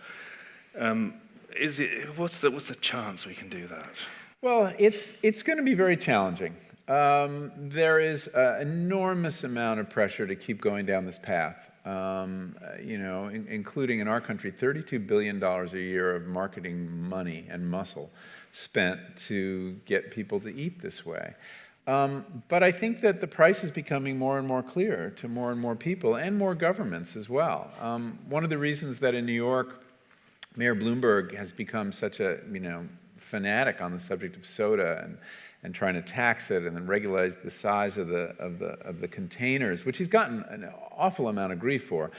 What's the chance we can do that? Well, it's going to be very challenging. There is an enormous amount of pressure to keep going down this path. Including in our country, $32 billion a year of marketing money and muscle spent to get people to eat this way. But I think that the price is becoming more and more clear to more and more people and more governments as well. One of the reasons that in New York, Mayor Bloomberg has become such a fanatic on the subject of soda and trying to tax it and then regulate the size of the containers, which he's gotten an awful amount of grief for,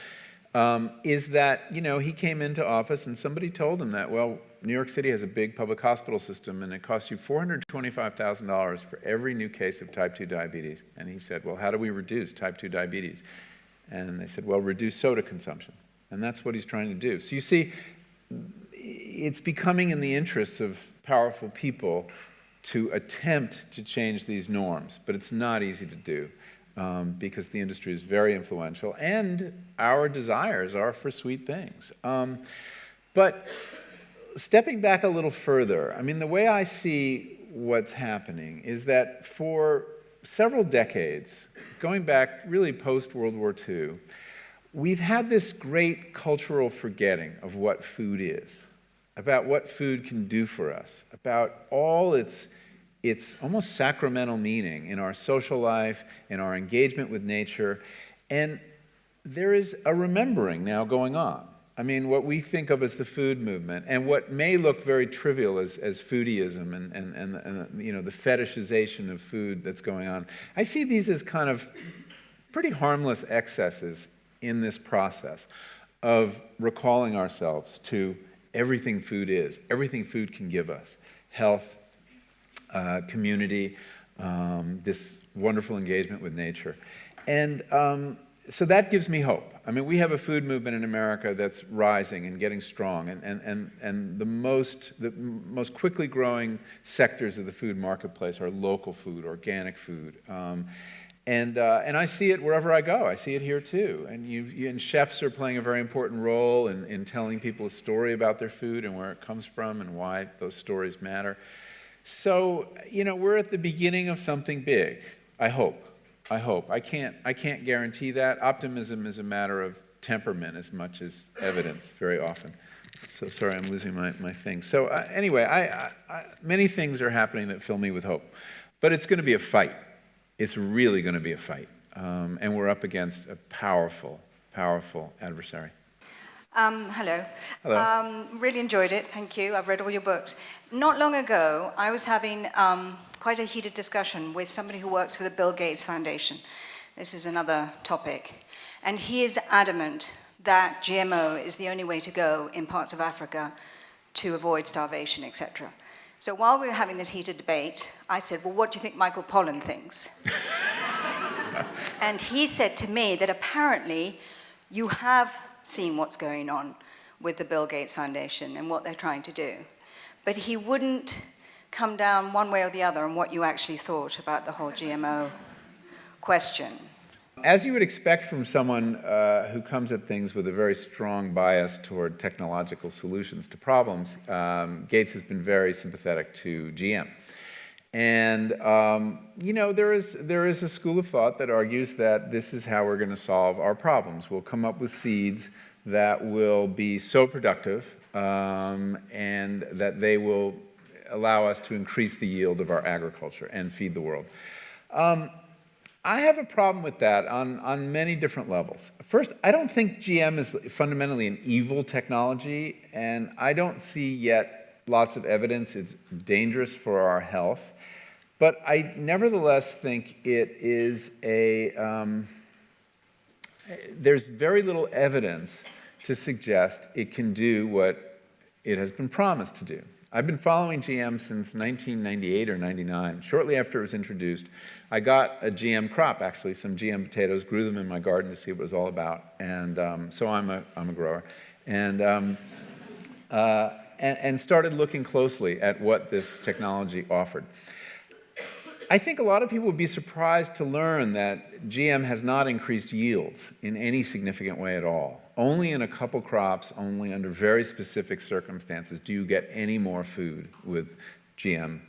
is that he came into office and somebody told him that, well, New York City has a big public hospital system and it costs you $425,000 for every new case of type 2 diabetes. And he said, well, how do we reduce type 2 diabetes? And they said, well, reduce soda consumption. And that's what he's trying to do. So you see, it's becoming in the interests of powerful people to attempt to change these norms, but it's not easy to do because the industry is very influential and our desires are for sweet things. But stepping back a little further, the way I see what's happening is that for several decades, going back really post-World War II, we've had this great cultural forgetting of what food is, about what food can do for us, about all its almost sacramental meaning in our social life, in our engagement with nature. And there is a remembering now going on. What we think of as the food movement, and what may look very trivial as foodieism and the fetishization of food that's going on, I see these as kind of pretty harmless excesses in this process of recalling ourselves to everything food is, everything food can give us: health, community, this wonderful engagement with nature. And so that gives me hope. We have a food movement in America that's rising and getting strong, and the most quickly growing sectors of the food marketplace are local food, organic food. And I see it wherever I go. I see it here too. And chefs are playing a very important role in telling people a story about their food and where it comes from and why those stories matter. So, we're at the beginning of something big. I hope. I can't guarantee that. Optimism is a matter of temperament as much as evidence very often. So sorry, I'm losing my thing. So anyway, many things are happening that fill me with hope. But it's going to be a fight. It's really going to be a fight. And we're up against a powerful, powerful adversary. Hello. Hello. Really enjoyed it. Thank you. I've read all your books. Not long ago, I was having quite a heated discussion with somebody who works for the Bill Gates Foundation. This is another topic. And he is adamant that GMO is the only way to go in parts of Africa to avoid starvation, etc. So while we were having this heated debate, I said, well, what do you think Michael Pollan thinks? And he said to me that apparently you have seen what's going on with the Bill Gates Foundation and what they're trying to do. But he wouldn't come down one way or the other on what you actually thought about the whole GMO question. As you would expect from someone who comes at things with a very strong bias toward technological solutions to problems, Gates has been very sympathetic to GM. And, you know, there is a school of thought that argues that this is how we're going to solve our problems. We'll come up with seeds that will be so productive and that they will allow us to increase the yield of our agriculture and feed the world. I have a problem with that on many different levels. First, I don't think GM is fundamentally an evil technology, and I don't see yet lots of evidence it's dangerous for our health. But I nevertheless think it is there's very little evidence to suggest it can do what it has been promised to do. I've been following GM since 1998 or 99. Shortly after it was introduced, I got a GM crop, actually, some GM potatoes, grew them in my garden to see what it was all about. And so I'm a grower. And started looking closely at what this technology offered. I think a lot of people would be surprised to learn that GM has not increased yields in any significant way at all. Only in a couple crops, only under very specific circumstances, do you get any more food with GM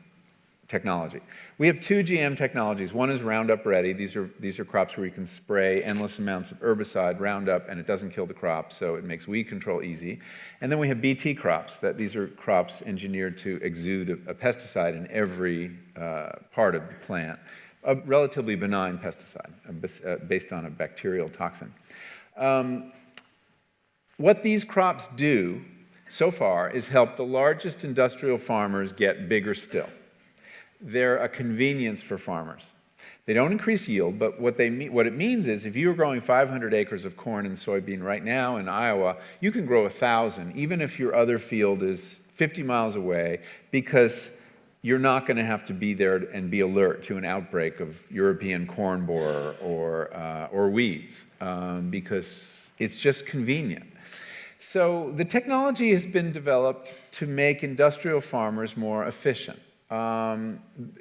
technology. We have two GM technologies. One is Roundup Ready. These are crops where you can spray endless amounts of herbicide, Roundup, and it doesn't kill the crop, so it makes weed control easy. And then we have BT crops. These are crops engineered to exude a pesticide in every part of the plant, a relatively benign pesticide based on a bacterial toxin. What these crops do so far is help the largest industrial farmers get bigger still. They're a convenience for farmers. They don't increase yield, but what it means is if you're growing 500 acres of corn and soybean right now in Iowa, you can grow 1,000, even if your other field is 50 miles away, because you're not going to have to be there and be alert to an outbreak of European corn borer or weeds, because it's just convenient. So the technology has been developed to make industrial farmers more efficient.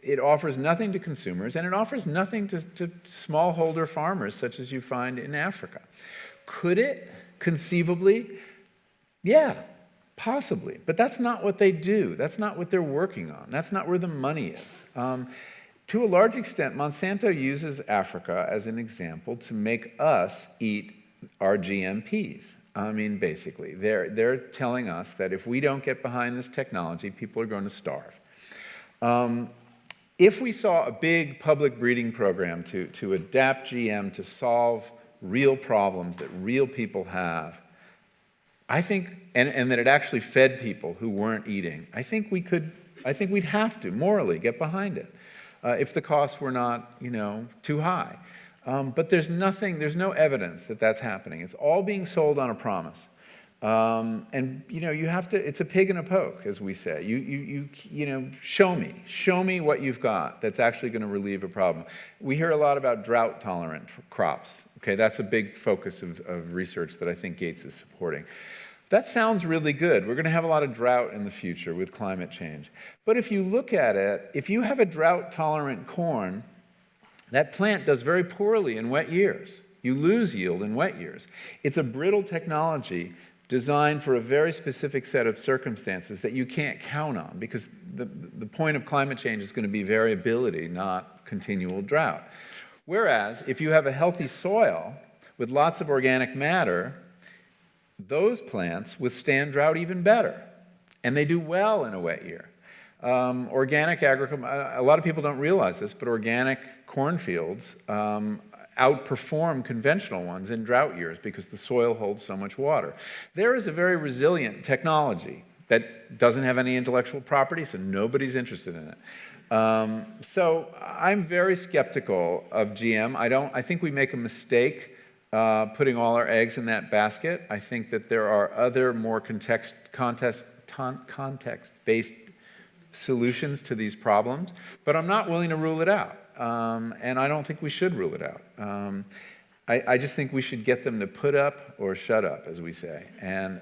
It offers nothing to consumers, and it offers nothing to smallholder farmers, such as you find in Africa. Could it, conceivably? Yeah, possibly. But that's not what they do. That's not what they're working on. That's not where the money is. To a large extent, Monsanto uses Africa as an example to make us eat our GMPs. I mean, basically, they're telling us that if we don't get behind this technology, people are going to starve. If we saw a big public breeding program to adapt GM to solve real problems that real people have, I think, and that it actually fed people who weren't eating, I think we'd have to morally get behind it if the costs were not, too high. But there's no evidence that that's happening. It's all being sold on a promise. And you have to, it's a pig in a poke, as we say. Show me what you've got that's actually going to relieve a problem. We hear a lot about drought tolerant crops. Okay, that's a big focus of research that I think Gates is supporting. That sounds really good. We're going to have a lot of drought in the future with climate change. But if you look at it, if you have a drought tolerant corn, that plant does very poorly in wet years. You lose yield in wet years. It's a brittle technology designed for a very specific set of circumstances that you can't count on, because the point of climate change is going to be variability, not continual drought. Whereas if you have a healthy soil with lots of organic matter, those plants withstand drought even better, and they do well in a wet year. Organic agriculture, a lot of people don't realize this, but organic cornfields outperform conventional ones in drought years because the soil holds so much water. There is a very resilient technology that doesn't have any intellectual property, so nobody's interested in it. So I'm very skeptical of GM. I think we make a mistake putting all our eggs in that basket. I think that there are other more context-based solutions to these problems, but I'm not willing to rule it out. And I don't think we should rule it out. I just think we should get them to put up or shut up, as we say, and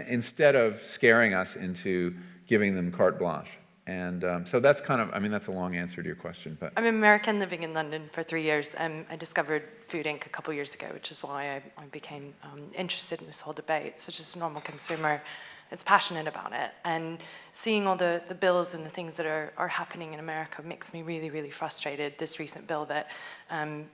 instead of scaring us into giving them carte blanche. And so that's kind of, I mean, that's a long answer to your question. But I'm American living in London for 3 years. I discovered Food Inc. a couple years ago, which is why I became interested in this whole debate. So just a normal consumer that's passionate about it. And seeing all the bills and the things that are happening in America makes me really, really frustrated. This recent bill that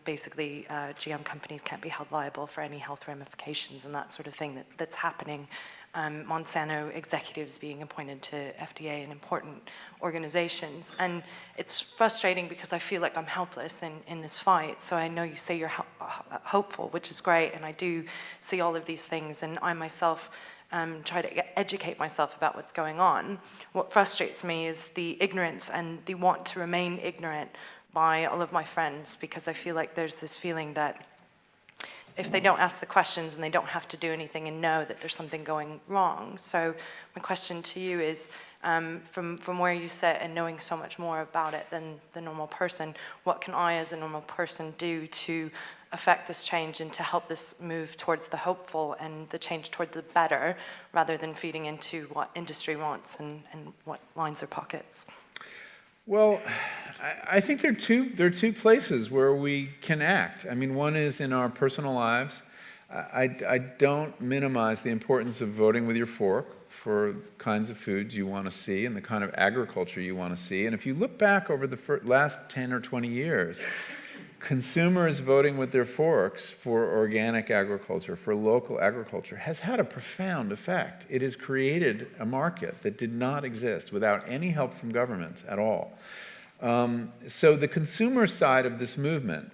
basically GM companies can't be held liable for any health ramifications and that sort of thing that's happening. Monsanto executives being appointed to FDA and important organizations. And it's frustrating because I feel like I'm helpless in this fight. So I know you say you're hopeful, which is great, and I do see all of these things, and I myself try to educate myself about what's going on. What frustrates me is the ignorance and the want to remain ignorant by all of my friends, because I feel like there's this feeling that if they don't ask the questions and they don't have to do anything and know that there's something going wrong. So my question to you is, from where you sit and knowing so much more about it than the normal person, what can I as a normal person do to affect this change and to help this move towards the hopeful and the change toward the better, rather than feeding into what industry wants and what lines their pockets? Well, I think there are two places where we can act. I mean, one is in our personal lives. I don't minimize the importance of voting with your fork for kinds of foods you want to see and the kind of agriculture you want to see. And if you look back over the last 10 or 20 years, consumers voting with their forks for organic agriculture, for local agriculture, has had a profound effect. It has created a market that did not exist without any help from governments at all. So the consumer side of this movement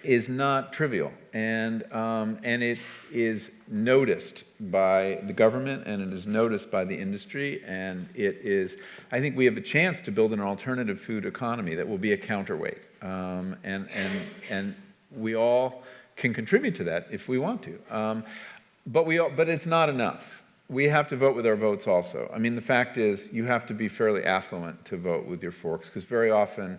is not trivial, and it is noticed by the government, and it is noticed by the industry, and it is, I think we have a chance to build an alternative food economy that will be a counterweight, and we all can contribute to that if we want to, but it's not enough. We have to vote with our votes also. I mean, the fact is, you have to be fairly affluent to vote with your forks, because very often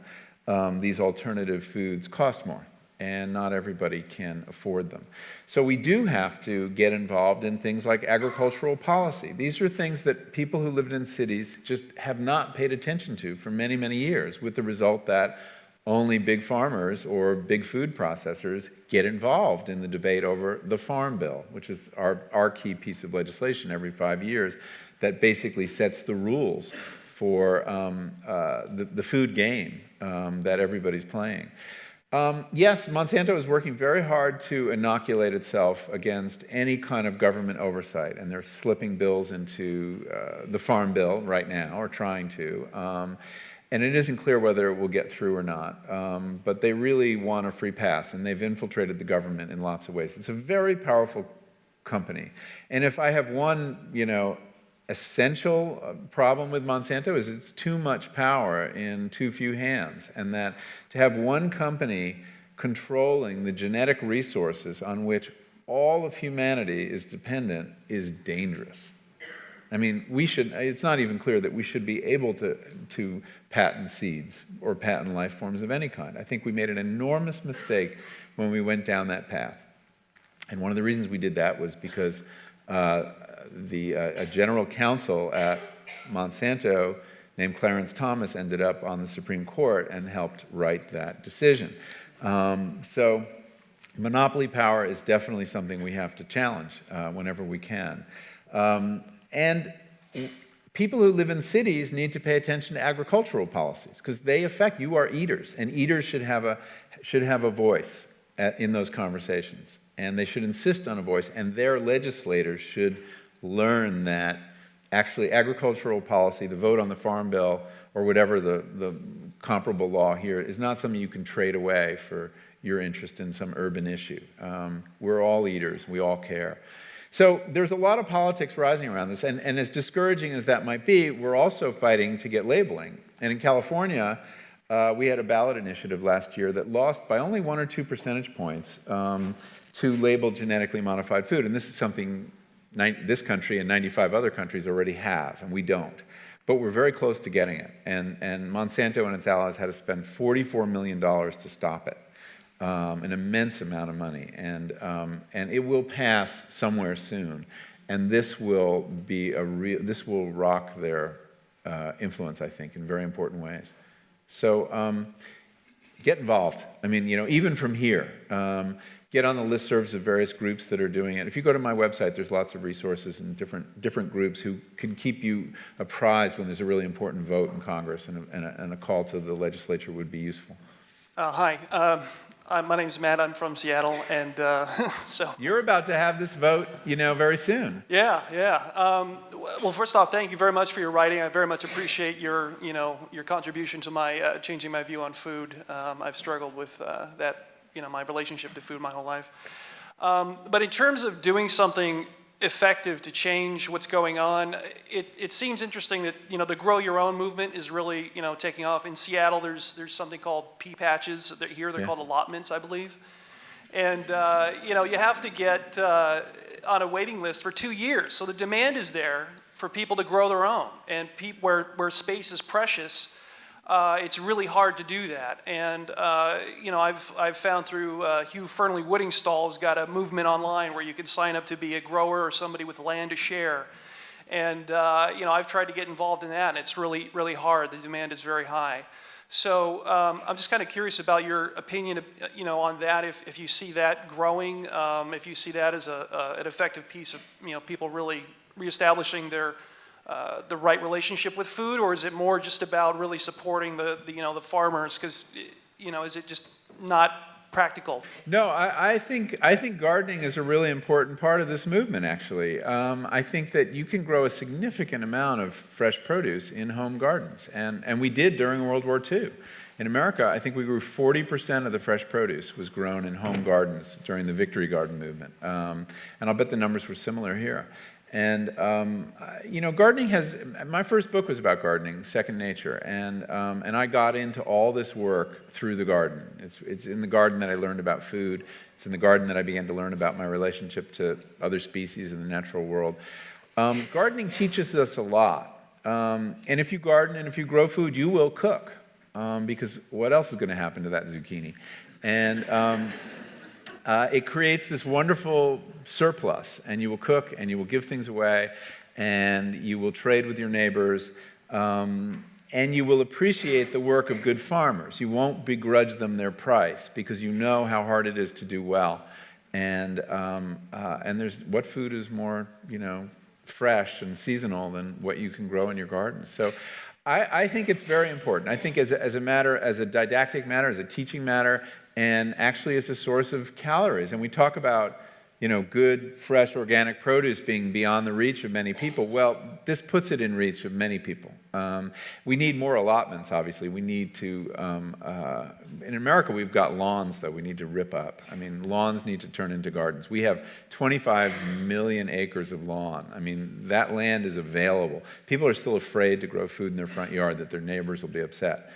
these alternative foods cost more, and not everybody can afford them. So we do have to get involved in things like agricultural policy. These are things that people who lived in cities just have not paid attention to for many, many years, with the result that only big farmers or big food processors get involved in the debate over the Farm Bill, which is our key piece of legislation every 5 years that basically sets the rules for the food game that everybody's playing. Yes, Monsanto is working very hard to inoculate itself against any kind of government oversight, and they're slipping bills into the Farm Bill right now, or trying to. And it isn't clear whether it will get through or not, but they really want a free pass, and they've infiltrated the government in lots of ways. It's a very powerful company. And if I have one, essential problem with Monsanto, is it's too much power in too few hands, and that to have one company controlling the genetic resources on which all of humanity is dependent is dangerous. I mean, it's not even clear that we should be able to patent seeds or patent life forms of any kind. I think we made an enormous mistake when we went down that path. And one of the reasons we did that was because a general counsel at Monsanto named Clarence Thomas ended up on the Supreme Court and helped write that decision. So monopoly power is definitely something we have to challenge whenever we can. And people who live in cities need to pay attention to agricultural policies, because they affect, you are eaters, and eaters should have a voice in those conversations, and they should insist on a voice, and their legislators should learn that actually agricultural policy, the vote on the Farm Bill, or whatever the comparable law here, is not something you can trade away for your interest in some urban issue. We're all eaters, we all care. So there's a lot of politics rising around this, and as discouraging as that might be, we're also fighting to get labeling. And in California, we had a ballot initiative last year that lost by only 1 or 2 percentage points to label genetically modified food. And this is something this country and 95 other countries already have, and we don't. But we're very close to getting it. And Monsanto and its allies had to spend $44 million to stop it, an immense amount of money. And it will pass somewhere soon. And this will be this will rock their influence, I think, in very important ways. So get involved. I mean, even from here, get on the listservs of various groups that are doing it. If you go to my website, there's lots of resources and different groups who can keep you apprised when there's a really important vote in Congress, and a call to the legislature would be useful. Hi, my name's Matt. I'm from Seattle, and so you're about to have this vote, very soon. Yeah. Well, first off, thank you very much for your writing. I very much appreciate your contribution to my changing my view on food. I've struggled with that. My relationship to food my whole life. But in terms of doing something effective to change what's going on, it seems interesting that, the Grow Your Own movement is really, taking off. In Seattle, there's something called pea patches. Here they're called allotments, I believe. And, you have to get on a waiting list for 2 years. So the demand is there for people to grow their own. And where space is precious, it's really hard to do that. And, I've found through Hugh Fernley Woodingstall has got a movement online where you can sign up to be a grower or somebody with land to share. And, I've tried to get involved in that, and it's really, really hard. The demand is very high. So I'm just kind of curious about your opinion, on that, if you see that growing, if you see that as an effective piece of, people really reestablishing the right relationship with food, or is it more just about really supporting the farmers? Because is it just not practical? No, I think gardening is a really important part of this movement. Actually, I think that you can grow a significant amount of fresh produce in home gardens, and we did during World War II. In America, I think we grew 40% of the fresh produce was grown in home gardens during the Victory Garden movement, and I'll bet the numbers were similar here. And, gardening my first book was about gardening, Second Nature, and I got into all this work through the garden. It's in the garden that I learned about food. It's in the garden that I began to learn about my relationship to other species in the natural world. Gardening teaches us a lot. And if you garden and if you grow food, you will cook, because what else is going to happen to that zucchini? And it creates this wonderful surplus, and you will cook, and you will give things away, and you will trade with your neighbors, and you will appreciate the work of good farmers. You won't begrudge them their price, because you know how hard it is to do well. And what food is more, fresh and seasonal than what you can grow in your garden? So I think it's very important. I think as a didactic matter, as a teaching matter, and actually as a source of calories. And we talk about, good, fresh, organic produce being beyond the reach of many people. Well, this puts it in reach of many people. We need more allotments, obviously. We need to, in America, we've got lawns that we need to rip up. I mean, lawns need to turn into gardens. We have 25 million acres of lawn. I mean, that land is available. People are still afraid to grow food in their front yard, that their neighbors will be upset.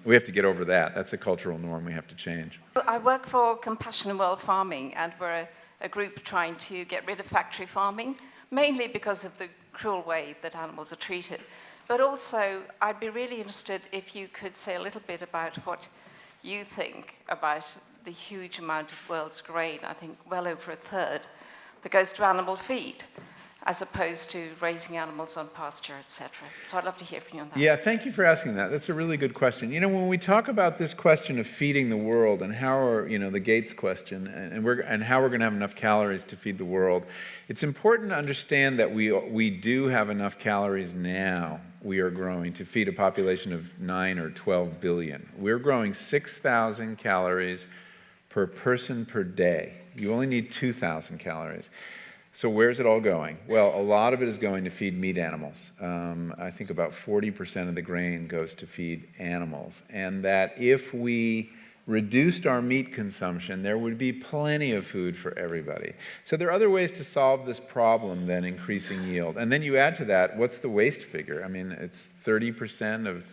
We have to get over that. That's a cultural norm we have to change. I work for Compassion World Farming, and we're a group trying to get rid of factory farming, mainly because of the cruel way that animals are treated. But also, I'd be really interested if you could say a little bit about what you think about the huge amount of world's grain, I think well over a third, that goes to animal feed, as opposed to raising animals on pasture, etc. So I'd love to hear from you on that. Yeah, thank you for asking that. That's a really good question. When we talk about this question of feeding the world and how are, the Gates question, and how we're going to have enough calories to feed the world, it's important to understand that we do have enough calories now. We are growing to feed a population of 9 or 12 billion. We're growing 6,000 calories per person per day. You only need 2,000 calories. So where's it all going? Well, a lot of it is going to feed meat animals. I think about 40% of the grain goes to feed animals. And that if we reduced our meat consumption, there would be plenty of food for everybody. So there are other ways to solve this problem than increasing yield. And then you add to that, what's the waste figure? I mean, it's 30% of,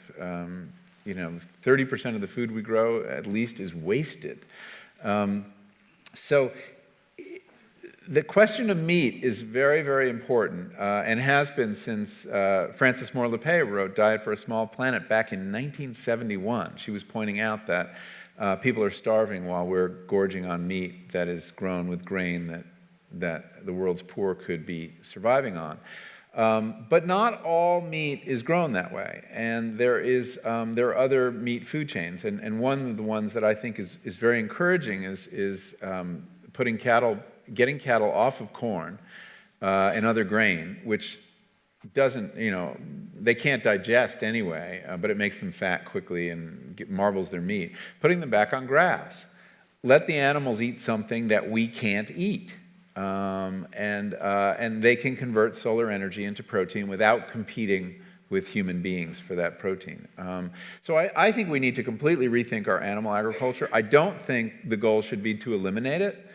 30% of the food we grow at least is wasted. So the question of meat is very, very important, and has been since Frances Moore Lepay wrote Diet for a Small Planet back in 1971. She was pointing out that people are starving while we're gorging on meat that is grown with grain that the world's poor could be surviving on. But not all meat is grown that way, and there are other meat food chains, and one of the ones that I think is very encouraging is getting cattle off of corn and other grain, which doesn't, they can't digest anyway, but it makes them fat quickly and marbles their meat. Putting them back on grass. Let the animals eat something that we can't eat. And they can convert solar energy into protein without competing with human beings for that protein. So I think we need to completely rethink our animal agriculture. I don't think the goal should be to eliminate it.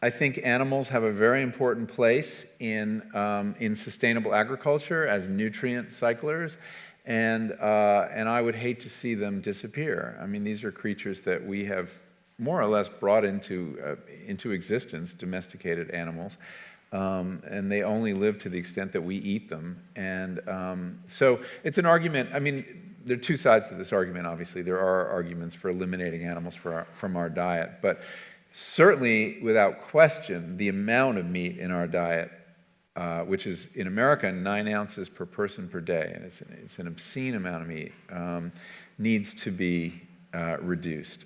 I think animals have a very important place in sustainable agriculture as nutrient cyclers, and I would hate to see them disappear. I mean, these are creatures that we have more or less brought into existence, domesticated animals, and they only live to the extent that we eat them. And so it's an argument. I mean, there are two sides to this argument, obviously. There are arguments for eliminating animals from our diet, but certainly, without question, the amount of meat in our diet, which is in America 9 ounces per person per day, and it's an obscene amount of meat, needs to be reduced.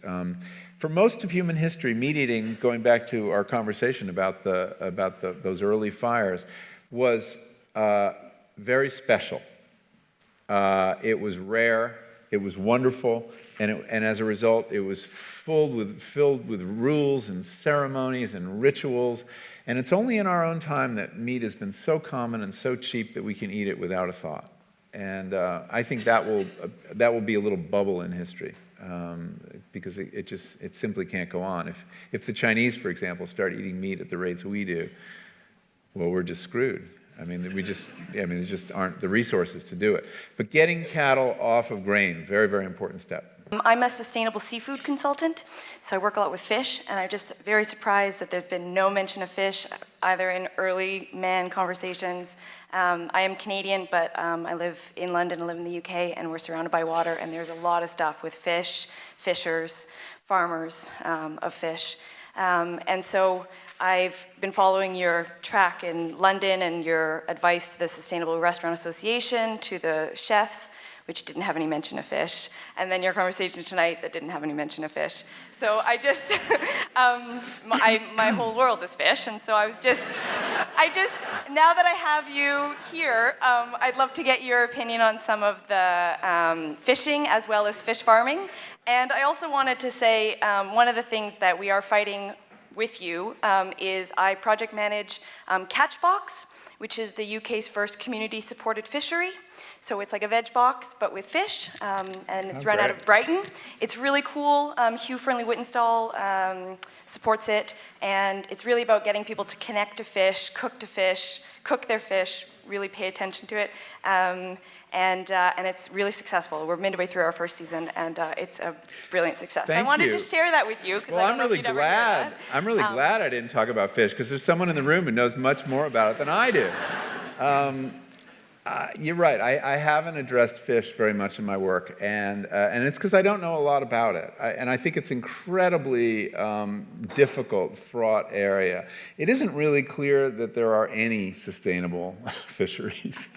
For most of human history, meat eating, going back to our conversation about those early fires, was very special. It was rare. It was wonderful, and as a result, it was filled with rules and ceremonies and rituals. And it's only in our own time that meat has been so common and so cheap that we can eat it without a thought. And I think that will be a little bubble in history, because it simply can't go on. If the Chinese, for example, start eating meat at the rates we do, well, we're just screwed. I mean, there just aren't the resources to do it. But getting cattle off of grain, very, very important step. I'm a sustainable seafood consultant, so I work a lot with fish, and I'm just very surprised that there's been no mention of fish, either in early man conversations. I am Canadian, but I live in London, I live in the UK, and we're surrounded by water, and there's a lot of stuff with fish, fishers, farmers of fish. And so I've been following your track in London and your advice to the Sustainable Restaurant Association, to the chefs, which didn't have any mention of fish, and then your conversation tonight that didn't have any mention of fish. So I just, my whole world is fish, and so now that I have you here, I'd love to get your opinion on some of the fishing as well as fish farming. And I also wanted to say, one of the things that we are fighting with you is I project manage Catchbox, which is the UK's first community-supported fishery. So it's like a veg box, but with fish, and it's run out of Brighton. It's really cool. Hugh Fernley-Whittenstall supports it, and it's really about getting people to connect to fish, cook their fish, really pay attention to it, and it's really successful. We're midway through our first season, and it's a brilliant success. Thank I wanted you. to share that with you, because Well, I don't know if you'd ever hear that. I'm really glad I didn't talk about fish, because there's someone in the room who knows much more about it than I do. You're right. I haven't addressed fish very much in my work, and it's because I don't know a lot about it. And I think it's incredibly difficult, fraught area. It isn't really clear that there are any sustainable fisheries,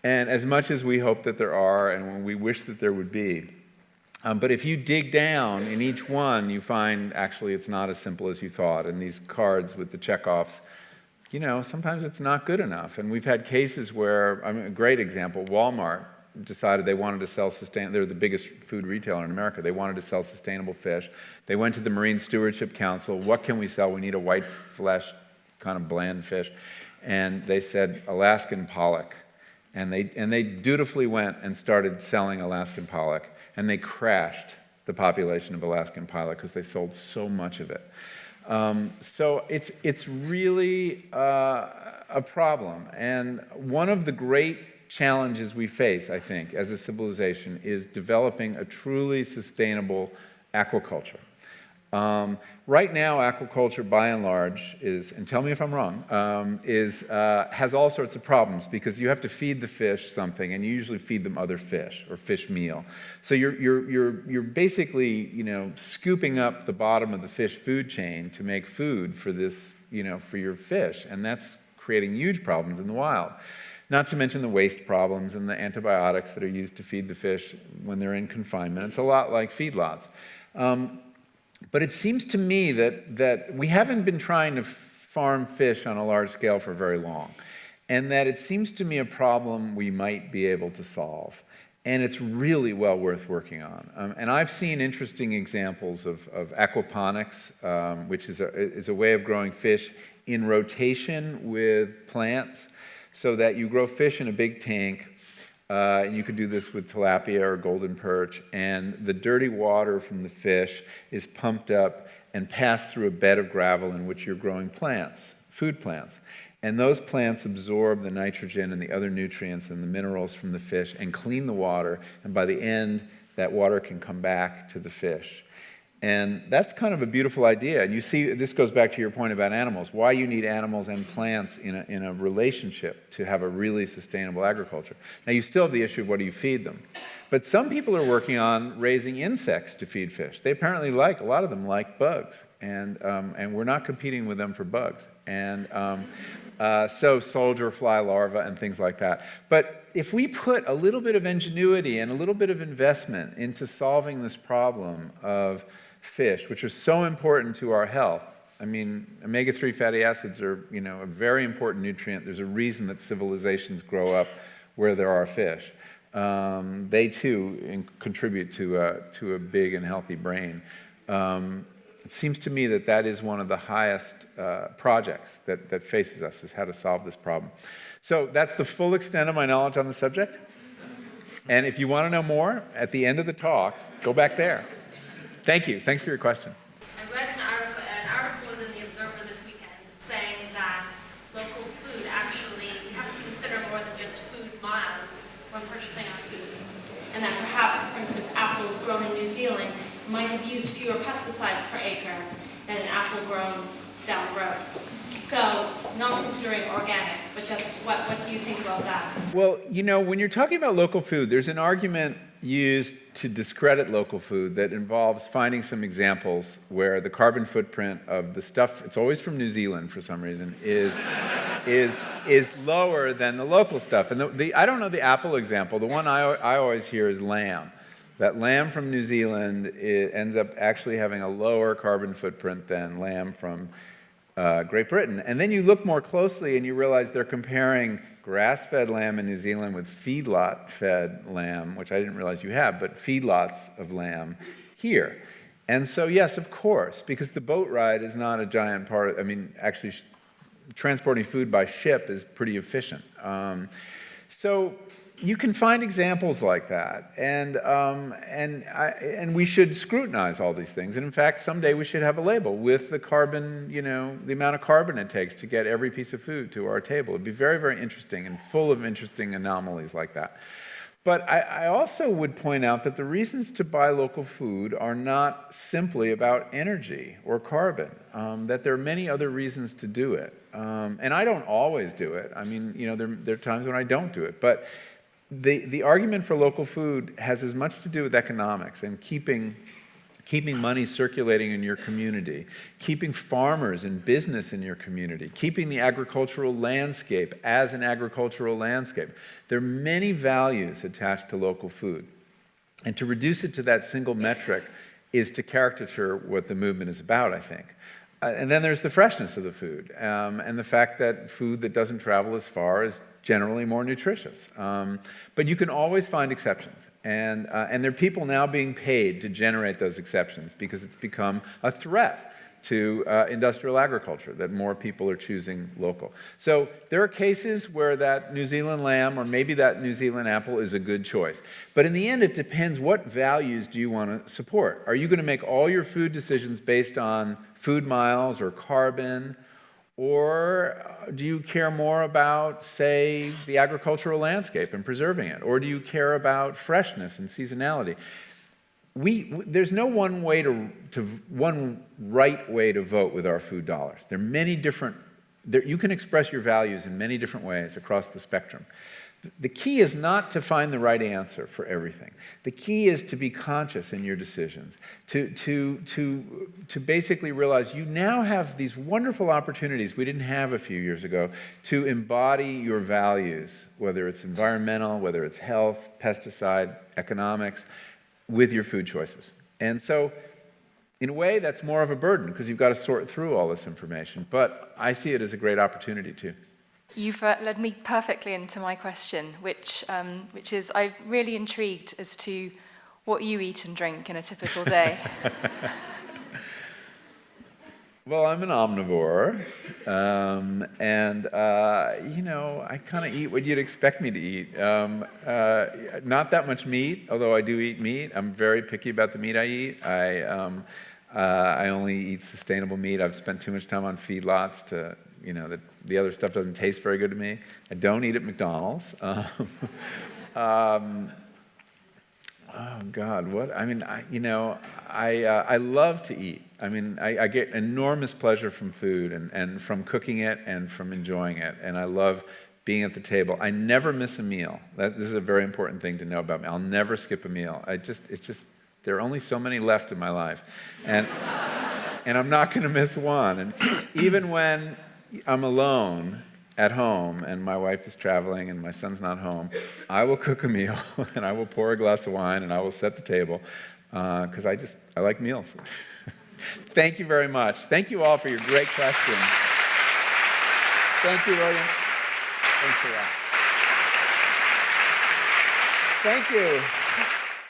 and as much as we hope that there are, and we wish that there would be. But if you dig down in each one, you find actually it's not as simple as you thought. And these cards with the checkoffs, sometimes it's not good enough. And we've had cases where, a great example, Walmart decided they wanted to sell they're the biggest food retailer in America. They wanted to sell sustainable fish. They went to the Marine Stewardship Council. What can we sell? We need a white flesh, kind of bland fish. And they said Alaskan pollock. And they dutifully went and started selling Alaskan pollock. And they crashed the population of Alaskan pollock because they sold so much of it. So it's really a problem. And one of the great challenges we face, I think, as a civilization is developing a truly sustainable aquaculture. Right now, aquaculture, by and large, and tell me if I'm wrong, has all sorts of problems because you have to feed the fish something, and you usually feed them other fish or fish meal. So you're basically, scooping up the bottom of the fish food chain to make food for this, for your fish, and that's creating huge problems in the wild. Not to mention the waste problems and the antibiotics that are used to feed the fish when they're in confinement. It's a lot like feedlots. But it seems to me that we haven't been trying to farm fish on a large scale for very long, and that it seems to me a problem we might be able to solve. And it's really well worth working on. And I've seen interesting examples of aquaponics, which is a way of growing fish in rotation with plants, so that you grow fish in a big tank. And you could do this with tilapia or golden perch, and the dirty water from the fish is pumped up and passed through a bed of gravel in which you're growing plants, food plants. And those plants absorb the nitrogen and the other nutrients and the minerals from the fish and clean the water, and by the end, that water can come back to the fish. And that's kind of a beautiful idea. And you see, this goes back to your point about animals, why you need animals and plants in a relationship to have a really sustainable agriculture. Now, you still have the issue of what do you feed them. But some people are working on raising insects to feed fish. They apparently a lot of them like bugs. And we're not competing with them for bugs. And so soldier fly larvae and things like that. But if we put a little bit of ingenuity and a little bit of investment into solving this problem of fish, which are so important to our health. I mean, omega-3 fatty acids are, a very important nutrient. There's a reason that civilizations grow up where there are fish. They too contribute to a big and healthy brain. It seems to me that is one of the highest projects that faces us, is how to solve this problem. So that's the full extent of my knowledge on the subject. And if you want to know more, at the end of the talk, go back there. Thank you. Thanks for your question. I read an article was in the Observer this weekend saying that local food actually, you have to consider more than just food miles when purchasing our food. And that perhaps, for instance, apples grown in New Zealand might have used fewer pesticides per acre than an apple grown down the road. So, not considering organic, but just what do you think about that? Well, when you're talking about local food, there's an argument used to discredit local food that involves finding some examples where the carbon footprint of the stuff, it's always from New Zealand for some reason, is lower than the local stuff. And I don't know the apple example. The one I always hear is lamb. That lamb from New Zealand ends up actually having a lower carbon footprint than lamb from Great Britain. And then you look more closely and you realize they're comparing grass-fed lamb in New Zealand with feedlot-fed lamb, which I didn't realize you have, but feedlots of lamb here. And so, yes, of course, because the boat ride is not a giant part. Actually, transporting food by ship is pretty efficient. So you can find examples like that, and we should scrutinize all these things. And in fact, someday we should have a label with the carbon, the amount of carbon it takes to get every piece of food to our table. It'd be very, very interesting and full of interesting anomalies like that. But I also would point out that the reasons to buy local food are not simply about energy or carbon, that there are many other reasons to do it. And I don't always do it. There are times when I don't do it. But the argument for local food has as much to do with economics and keeping money circulating in your community, keeping farmers and business in your community, keeping the agricultural landscape as an agricultural landscape. There are many values attached to local food. And to reduce it to that single metric is to caricature what the movement is about, I think. And then there's the freshness of the food, and the fact that food that doesn't travel as far is generally more nutritious. But you can always find exceptions. And there are people now being paid to generate those exceptions because it's become a threat to industrial agriculture, that more people are choosing local. So there are cases where that New Zealand lamb or maybe that New Zealand apple is a good choice. But in the end, it depends, what values do you want to support? Are you going to make all your food decisions based on food miles or carbon? Or do you care more about, say, the agricultural landscape and preserving it? Or do you care about freshness and seasonality? there's no one way one right way to vote with our food dollars. There are many different, you can express your values in many different ways across the spectrum. The key is not to find the right answer for everything. The key is to be conscious in your decisions, to basically realize you now have these wonderful opportunities we didn't have a few years ago to embody your values, whether it's environmental, whether it's health, pesticide, economics, with your food choices. And so, in a way, that's more of a burden because you've got to sort through all this information. But I see it as a great opportunity too. You've led me perfectly into my question, which is I'm really intrigued as to what you eat and drink in a typical day. Well, I'm an omnivore, I kind of eat what you'd expect me to eat. Not that much meat, although I do eat meat. I'm very picky about the meat I eat. I only eat sustainable meat. I've spent too much time on feedlots to, the other stuff doesn't taste very good to me. I don't eat at McDonald's. Oh God, what? I mean, I love to eat. I mean, I get enormous pleasure from food and from cooking it and from enjoying it. And I love being at the table. I never miss a meal. This is a very important thing to know about me. I'll never skip a meal. There are only so many left in my life. And I'm not going to miss one. And even when I'm alone at home and my wife is traveling and my son's not home, I will cook a meal and I will pour a glass of wine and I will set the table because I like meals. Thank you very much. Thank you all for your great questions. Thank you, William. Thanks a lot. Thank you.